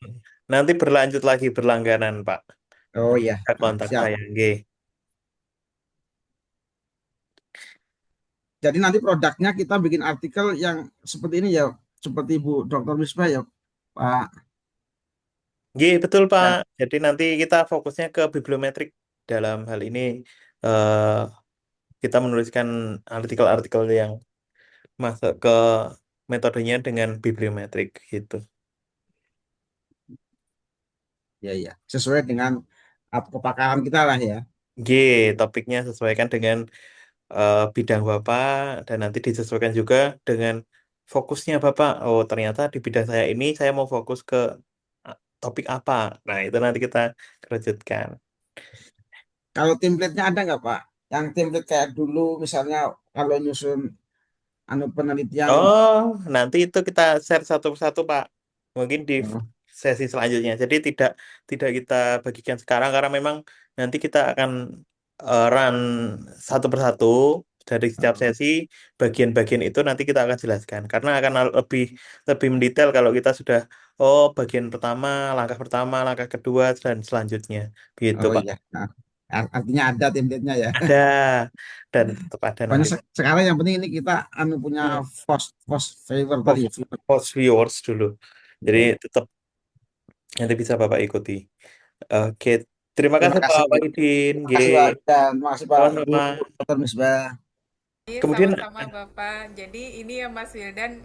S1: nanti berlanjut lagi berlangganan, Pak.
S7: Oh iya,
S1: Bisa kontak
S7: siap.
S1: saya, nggih.
S7: Jadi nanti produknya kita bikin artikel yang seperti ini ya, seperti Bu Dr. Misbah ya, Pak.
S1: Nggih, betul, Pak.
S7: Ya,
S1: Jadi nanti kita fokusnya ke bibliometrik dalam hal ini eh, kita menuliskan artikel-artikel yang masuk ke metodenya dengan bibliometrik gitu.
S7: ya, ya. Sesuai dengan kepakaran kita lah ya.
S1: G, topiknya sesuaikan dengan bidang Bapak dan nanti disesuaikan juga dengan fokusnya Bapak. Oh, ternyata di bidang saya ini saya mau fokus ke topik apa. Nah, itu nanti kita kerucutkan.
S7: Kalau template-nya ada nggak Pak? Yang template kayak dulu misalnya kalau nyusun penelitian.
S1: Oh, nanti itu kita share satu persatu, Pak. Mungkin di
S7: Oh,
S1: sesi selanjutnya. Jadi tidak tidak kita bagikan sekarang karena memang nanti kita akan run satu persatu dari setiap
S7: oh,
S1: sesi bagian-bagian itu nanti kita akan jelaskan karena akan lebih lebih mendetail kalau kita sudah bagian pertama, langkah kedua dan selanjutnya. Begitu,
S7: oh
S1: Pak.
S7: iya. Nah, artinya ada template-nya ya.
S1: Ada dan tetap ada
S7: Pokoknya
S1: nanti.
S7: sekarang yang penting ini kita punya
S1: Hmm.
S7: post favor tadi
S1: Post
S7: ya. Viewer.
S1: post viewers dulu. Jadi
S7: Ya.
S1: tetap nanti bisa Bapak ikuti. Oke, terima
S7: Terima
S1: kasih Pak
S7: kasih.
S1: Wahidin.
S7: Terima
S1: G.
S7: kasih Pak. Dan terima kasih Pak Ibu
S1: Sama-sama.
S7: Dr. Misbah.
S2: Iya,
S1: Kemudian
S2: sama-sama Bapak. Jadi ini ya Mas Wildan,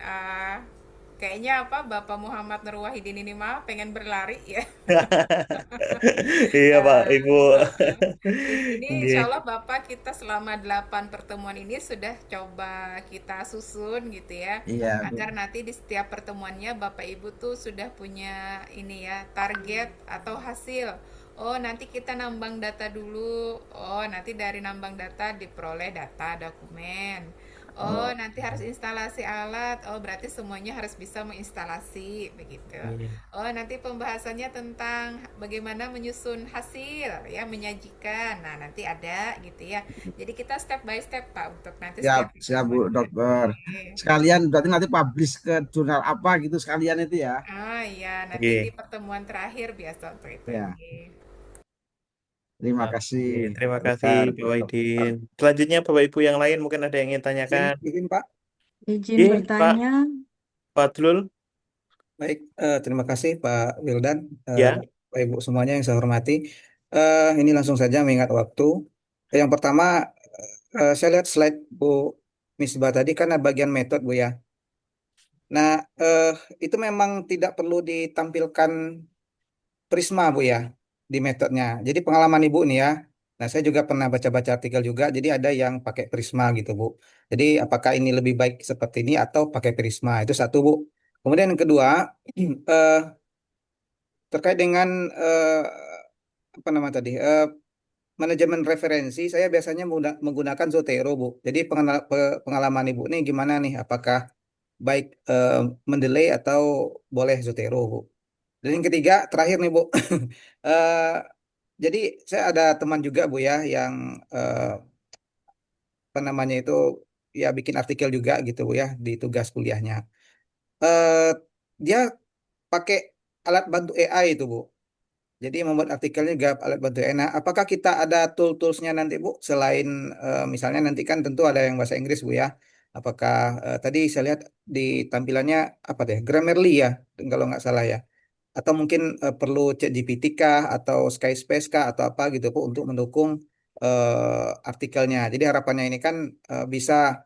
S2: kayaknya apa Bapak Muhammad Nur Wahidin ini mah pengen berlari ya.
S1: iya Pak,
S2: Eh,
S1: Ibu.
S2: ini
S1: G.
S2: insya Allah Bapak kita selama 8 pertemuan ini sudah coba kita susun gitu ya.
S7: Iya, Bu.
S2: Agar nanti di setiap pertemuannya Bapak Ibu tuh sudah punya ini ya target atau hasil. Oh, nanti kita nambang data dulu. Oh, nanti dari nambang data diperoleh data dokumen. Oh,
S7: Oh,
S2: nanti harus instalasi alat. Oh, berarti semuanya harus bisa menginstalasi begitu.
S1: Iya.
S2: Oh, nanti pembahasannya tentang bagaimana menyusun hasil, ya, menyajikan. Nah, nanti ada gitu ya. Jadi kita step by step, Pak, untuk nanti
S7: siap,
S2: setiap
S7: siap Bu
S2: pertemuannya.
S7: Dokter.
S2: Oke.
S7: Sekalian berarti nanti publish ke jurnal apa gitu sekalian itu ya.
S2: Ah, iya, nanti di
S1: Oke.
S2: pertemuan terakhir biasa untuk itu.
S7: Ya,
S2: Oke.
S7: terima kasih.
S1: Oke, terima kasih
S7: Dokter,
S1: Pak
S7: Bu Dokter.
S1: Wahidin. Selanjutnya Bapak Ibu yang lain mungkin ada yang ingin tanyakan.
S6: Izin Pak. Izin
S1: Iya, Pak
S6: bertanya.
S1: Fadlul.
S8: Baik, terima kasih Pak Wildan,
S1: Ya.
S8: Bapak Ibu semuanya yang saya hormati. Ini langsung saja mengingat waktu. Yang pertama, saya lihat slide Bu Misbah tadi kan ada bagian metode Bu ya. Nah, itu memang tidak perlu ditampilkan Prisma Bu ya di metodenya. Jadi pengalaman Ibu nih ya. Nah, saya juga pernah baca-baca artikel juga. Jadi ada yang pakai Prisma gitu Bu. Jadi apakah ini lebih baik seperti ini atau pakai Prisma? Itu satu Bu. Kemudian yang kedua, eh, terkait dengan eh, apa nama tadi manajemen referensi, saya biasanya menggunakan Zotero, Bu. Jadi pengalaman Ibu nih gimana nih? Apakah baik mendelay atau boleh Zotero, Bu? Dan yang ketiga, terakhir nih, Bu. Eh, jadi saya ada teman juga, Bu ya, yang apa namanya itu ya bikin artikel juga gitu, Bu ya, di tugas kuliahnya. Eh, Dia pakai alat bantu AI itu, Bu. Jadi membuat artikelnya juga alat bantu AI. Nah, apakah kita ada tool-toolsnya nanti Bu? Selain misalnya nanti kan tentu ada yang bahasa Inggris Bu ya. Apakah tadi saya lihat di tampilannya apa deh? Grammarly ya, kalau nggak salah ya. Atau mungkin perlu ChatGPT kah atau Skyspace kah atau apa gitu Bu untuk mendukung artikelnya. Jadi harapannya ini kan bisa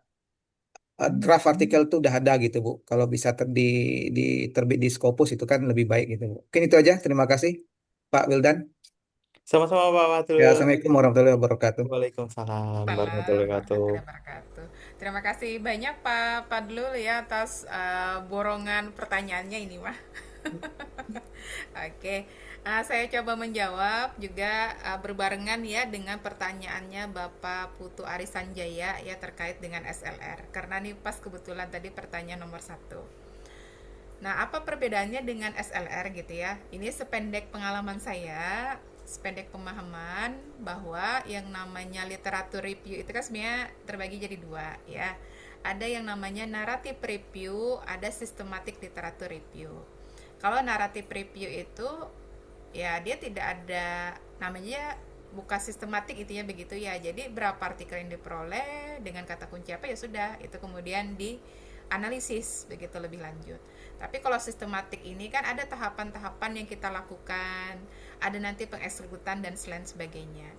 S8: draft artikel itu udah ada gitu Bu. Kalau bisa di terbit di Scopus itu kan lebih baik gitu Bu. Mungkin itu aja. Terima kasih Pak Wildan.
S1: Sama-sama Pak
S8: Ya,
S1: Fadlul.
S8: Assalamualaikum warahmatullahi wabarakatuh.
S1: Waalaikumsalam warahmatullahi
S2: Salam
S1: wabarakatuh.
S2: warahmatullahi wabarakatuh. Terima kasih banyak Pak Padlul ya atas borongan pertanyaannya ini mah. Oke, saya coba menjawab juga berbarengan ya dengan pertanyaannya Bapak Putu Arisanjaya ya terkait dengan SLR. Karena nih pas kebetulan tadi pertanyaan nomor 1. Nah, apa perbedaannya dengan SLR gitu ya? Ini sependek pengalaman saya, sependek pemahaman bahwa yang namanya literatur review itu kan sebenarnya terbagi jadi dua ya. ada yang namanya narrative review, ada systematic literature review. Kalau narrative review itu ya dia tidak ada namanya, buka sistematik itu ya begitu ya. Jadi berapa artikel yang diperoleh dengan kata kunci apa ya sudah, itu kemudian dianalisis begitu lebih lanjut. Tapi kalau sistematik ini kan ada tahapan-tahapan yang kita lakukan, ada nanti pengeksekutan dan selain sebagainya.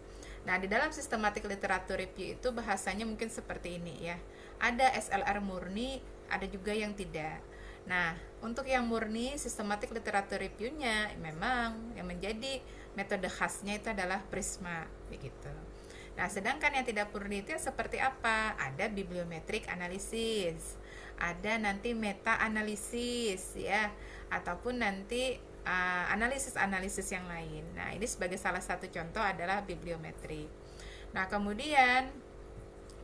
S2: Nah, di dalam systematic literature review itu bahasanya mungkin seperti ini ya. Ada SLR murni, ada juga yang tidak. Nah, untuk yang murni systematic literature review-nya memang yang menjadi metode khasnya itu adalah Prisma begitu. Nah, sedangkan yang tidak murni itu seperti apa? Ada bibliometric analysis, ada nanti meta analisis ya, ataupun nanti analisis-analisis yang lain. Nah, ini sebagai salah satu contoh adalah bibliometrik. Nah, kemudian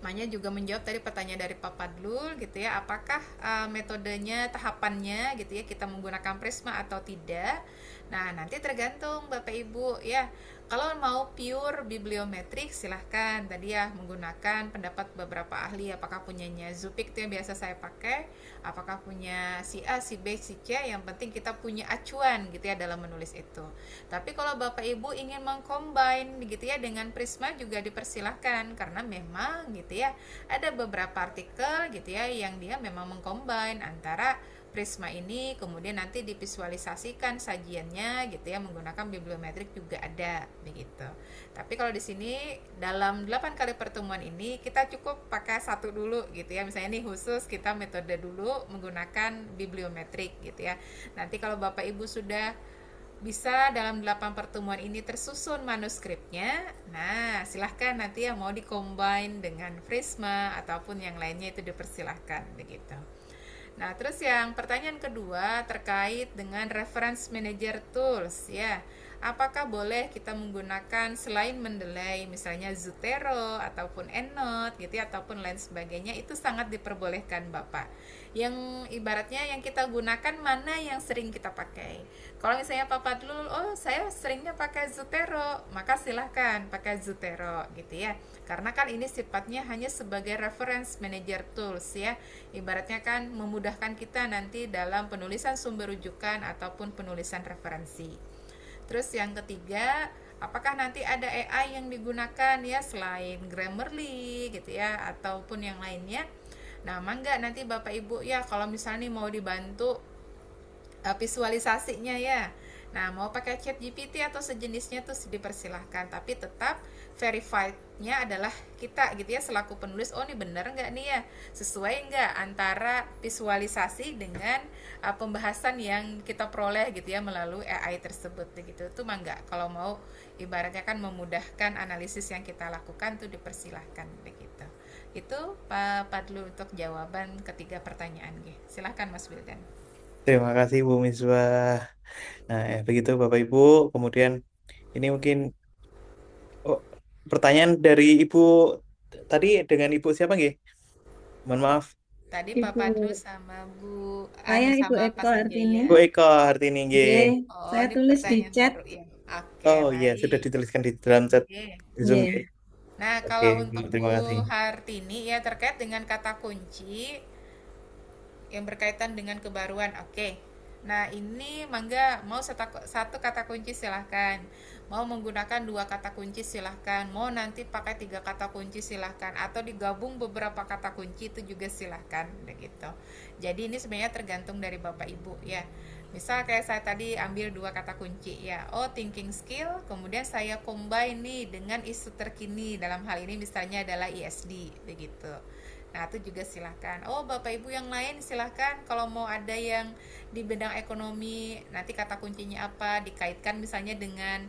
S2: Manya juga menjawab tadi pertanyaan dari Pak Padlul gitu ya, apakah metodenya, tahapannya gitu ya, kita menggunakan Prisma atau tidak. Nah, nanti tergantung Bapak Ibu ya. Kalau mau pure bibliometrik silahkan tadi ya menggunakan pendapat beberapa ahli, apakah punyanya Zupik itu yang biasa saya pakai, apakah punya si A, si B, si C, yang penting kita punya acuan gitu ya dalam menulis itu. Tapi kalau Bapak Ibu ingin mengcombine gitu ya dengan Prisma juga dipersilahkan, karena memang gitu ya ada beberapa artikel gitu ya yang dia memang mengcombine antara Prisma ini, kemudian nanti divisualisasikan sajiannya gitu ya menggunakan bibliometrik juga ada begitu. Tapi kalau di sini dalam 8 kali pertemuan ini kita cukup pakai satu dulu gitu ya. Misalnya ini khusus kita metode dulu menggunakan bibliometrik gitu ya. Nanti kalau Bapak Ibu sudah bisa dalam 8 pertemuan ini tersusun manuskripnya, nah silahkan nanti ya mau dikombine dengan Prisma ataupun yang lainnya itu dipersilahkan begitu. Nah, terus yang pertanyaan kedua terkait dengan reference manager tools ya. Apakah boleh kita menggunakan selain Mendeley misalnya Zotero ataupun EndNote gitu ya, ataupun lain sebagainya, itu sangat diperbolehkan Bapak. Yang ibaratnya yang kita gunakan mana yang sering kita pakai. Kalau misalnya Pak Padlul, oh saya seringnya pakai Zotero, maka silahkan pakai Zotero gitu ya. Karena kan ini sifatnya hanya sebagai reference manager tools ya. Ibaratnya kan memudahkan kita nanti dalam penulisan sumber rujukan ataupun penulisan referensi. Terus yang ketiga, apakah nanti ada AI yang digunakan ya selain Grammarly gitu ya ataupun yang lainnya. Nah, mangga nanti Bapak Ibu ya kalau misalnya mau dibantu visualisasinya ya. Nah, mau pakai ChatGPT atau sejenisnya tuh dipersilahkan, tapi tetap verified-nya adalah kita gitu ya selaku penulis. Oh, ini bener nggak nih ya, sesuai nggak antara visualisasi dengan pembahasan yang kita peroleh gitu ya melalui AI tersebut begitu. Itu mangga kalau mau ibaratnya kan memudahkan analisis yang kita lakukan tuh dipersilahkan begitu. Itu Pak Padlu untuk jawaban ketiga pertanyaan. Silahkan Mas Wildan.
S1: Terima kasih Bu Misbah. Nah, ya begitu Bapak Ibu. Kemudian ini mungkin pertanyaan dari Ibu tadi dengan Ibu siapa nggih? Mohon maaf.
S2: Tadi
S6: Ibu.
S2: Pak Padlu sama Bu
S6: Saya Ibu
S2: sama
S6: Eko
S2: Pak Sanjaya.
S6: Hartini.
S1: Bu Eko Hartini nggih.
S6: Oke, saya
S2: ini
S6: tulis di
S2: pertanyaan
S6: chat.
S2: baru ya. Oke,
S1: Oh iya,
S2: baik.
S1: sudah dituliskan di dalam chat
S2: Oke.
S1: di Zoom
S6: Iya.
S1: nggih.
S2: Nah,
S1: Oke,
S2: kalau untuk
S1: terima
S2: Bu
S1: kasih.
S2: Hartini ya terkait dengan kata kunci yang berkaitan dengan kebaruan. Oke. Nah, ini mangga mau satu kata kunci silahkan. Mau menggunakan 2 kata kunci silahkan. Mau nanti pakai 3 kata kunci silahkan. Atau digabung beberapa kata kunci itu juga silahkan. Begitu. Jadi ini sebenarnya tergantung dari Bapak Ibu ya. Misal kayak saya tadi ambil 2 kata kunci ya. Oh, thinking skill. Kemudian saya combine nih dengan isu terkini. Dalam hal ini misalnya adalah ESD. Begitu. Nah, itu juga silahkan. Oh, Bapak Ibu yang lain silahkan. Kalau mau ada yang di bidang ekonomi, nanti kata kuncinya apa, dikaitkan misalnya dengan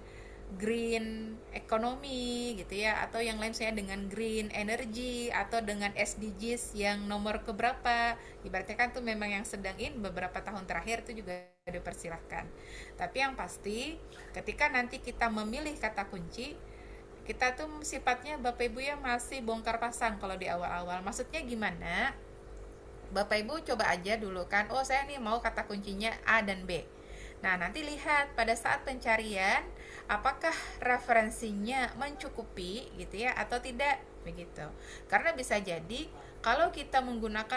S2: green economy gitu ya, atau yang lain misalnya dengan green energy, atau dengan SDGs yang nomor keberapa. Ibaratnya kan tuh memang yang sedang beberapa tahun terakhir itu juga dipersilahkan. Tapi yang pasti, ketika nanti kita memilih kata kunci, kita tuh sifatnya Bapak Ibu ya masih bongkar pasang kalau di awal-awal. Maksudnya gimana? Bapak Ibu coba aja dulu kan, oh saya nih mau kata kuncinya A dan B. Nah, nanti lihat pada saat pencarian apakah referensinya mencukupi gitu ya atau tidak begitu. Karena bisa jadi Kalau kita menggunakan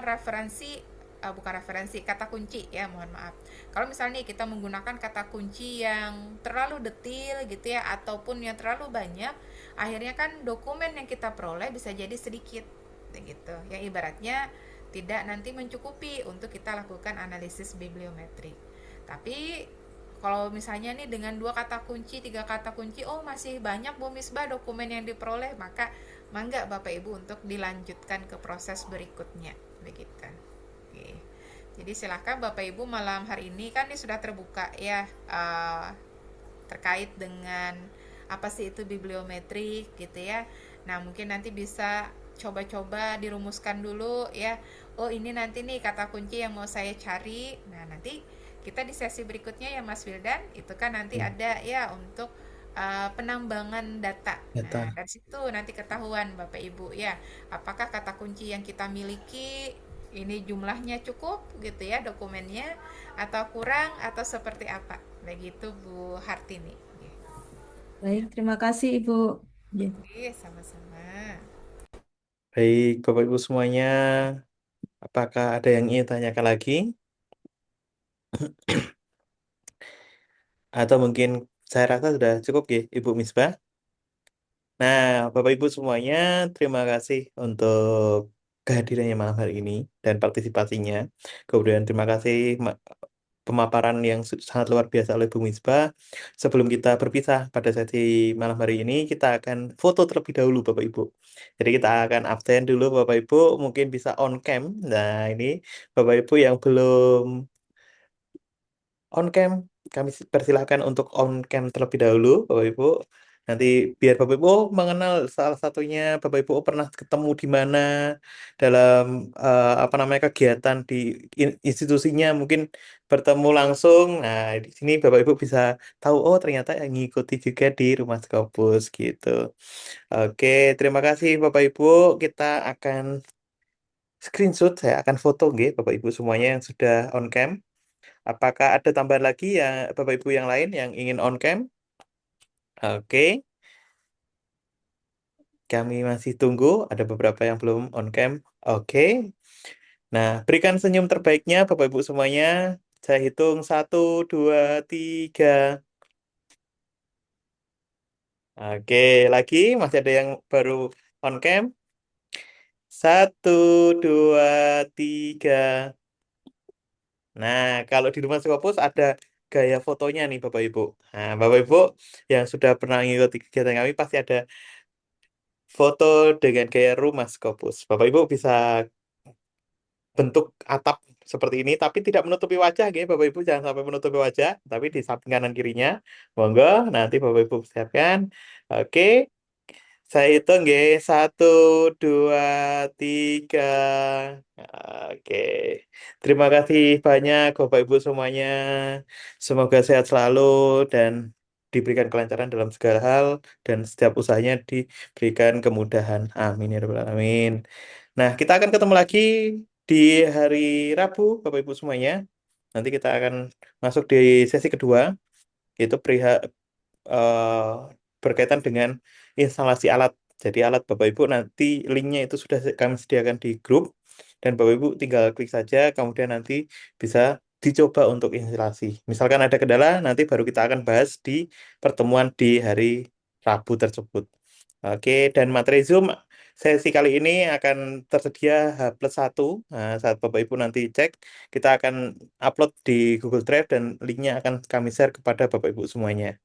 S2: bukan referensi, kata kunci ya, mohon maaf. Kalau misalnya kita menggunakan kata kunci yang terlalu detail gitu ya, ataupun yang terlalu banyak, akhirnya kan dokumen yang kita peroleh bisa jadi sedikit gitu. Yang ibaratnya tidak nanti mencukupi untuk kita lakukan analisis bibliometrik. Tapi kalau misalnya nih dengan 2 kata kunci, 3 kata kunci, oh masih banyak Bu Misbah dokumen yang diperoleh, maka mangga Bapak Ibu untuk dilanjutkan ke proses berikutnya begitu. Oke. Jadi silahkan Bapak Ibu malam hari ini kan ini sudah terbuka ya, terkait dengan apa sih itu bibliometrik gitu ya. Nah, mungkin nanti bisa coba-coba dirumuskan dulu ya. Oh, ini nanti nih kata kunci yang mau saya cari. Nah, nanti kita di sesi berikutnya ya Mas Wildan, itu kan nanti ada ya untuk penambangan data. Nah, dari situ nanti ketahuan Bapak Ibu ya, apakah kata kunci yang kita miliki ini jumlahnya cukup gitu ya dokumennya, atau kurang, atau seperti apa. Begitu Bu Hartini.
S6: Baik, terima kasih Ibu. Ya.
S2: Oke, sama-sama.
S1: Baik, Bapak Ibu semuanya, apakah ada yang ingin tanyakan lagi? Atau mungkin saya rasa sudah cukup ya, Ibu Misbah. Nah, Bapak Ibu semuanya, terima kasih untuk kehadirannya malam hari ini dan partisipasinya. Kemudian terima kasih pemaparan yang sangat luar biasa oleh Bu Misbah. Sebelum kita berpisah pada sesi malam hari ini, kita akan foto terlebih dahulu Bapak Ibu. Jadi kita akan absen dulu Bapak Ibu, mungkin bisa on cam. Nah, ini Bapak Ibu yang belum on cam, kami persilahkan untuk on cam terlebih dahulu, Bapak Ibu. Nanti biar Bapak Ibu mengenal salah satunya, Bapak Ibu pernah ketemu di mana dalam apa namanya kegiatan di institusinya, mungkin bertemu langsung. Nah, di sini Bapak Ibu bisa tahu, oh ternyata yang ngikuti juga di Rumah Scopus gitu. Oke, terima kasih Bapak Ibu. Kita akan screenshot, saya akan foto nggih, Bapak Ibu semuanya yang sudah on cam. Apakah ada tambahan lagi ya Bapak Ibu yang lain yang ingin on cam? Oke, kami masih tunggu. Ada beberapa yang belum on cam. Oke. Nah, berikan senyum terbaiknya Bapak Ibu semuanya. Saya hitung 1, 2, 3. Oke, lagi masih ada yang baru on cam. 1, 2, 3. Nah, kalau di Rumah Scopus ada gaya fotonya nih Bapak Ibu. Nah, Bapak Ibu yang sudah pernah mengikuti kegiatan kami pasti ada foto dengan gaya Rumah Scopus. Bapak Ibu bisa bentuk atap seperti ini, tapi tidak menutupi wajah, ya Bapak Ibu jangan sampai menutupi wajah, tapi di samping kanan kirinya, monggo nanti Bapak Ibu siapkan. Oke, saya hitung ya, 1, 2, 3. Oke, terima kasih banyak Bapak Ibu semuanya. Semoga sehat selalu dan diberikan kelancaran dalam segala hal dan setiap usahanya diberikan kemudahan. Amin ya rabbal alamin. Nah, kita akan ketemu lagi di hari Rabu, Bapak Ibu semuanya. Nanti kita akan masuk di sesi kedua, yaitu eh, berkaitan dengan instalasi alat. Jadi alat Bapak Ibu nanti linknya itu sudah kami sediakan di grup dan Bapak Ibu tinggal klik saja, kemudian nanti bisa dicoba untuk instalasi. Misalkan ada kendala, nanti baru kita akan bahas di pertemuan di hari Rabu tersebut. Oke, dan materi Zoom sesi kali ini akan tersedia H+1. Nah, saat Bapak Ibu nanti cek, kita akan upload di Google Drive dan linknya akan kami share kepada Bapak Ibu semuanya.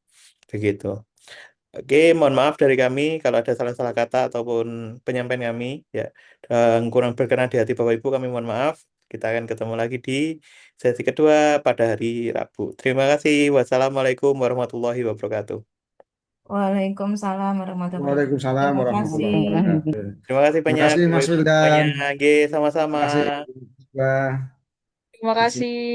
S1: Begitu. Oke, mohon maaf dari kami kalau ada salah-salah kata ataupun penyampaian kami ya yang kurang berkenan di hati Bapak Ibu, kami mohon maaf. Kita akan ketemu lagi di sesi kedua pada hari Rabu. Terima kasih. Wassalamualaikum warahmatullahi wabarakatuh.
S6: Waalaikumsalam warahmatullahi wabarakatuh.
S7: Waalaikumsalam
S6: Terima
S7: warahmatullahi
S6: kasih.
S7: wabarakatuh.
S1: Terima kasih
S7: Terima
S1: banyak
S7: kasih
S1: Bapak
S7: Mas
S1: Ibu
S7: Wildan.
S1: semuanya. Oke, sama-sama.
S7: Terima kasih.
S6: Terima
S7: Di sini.
S6: kasih.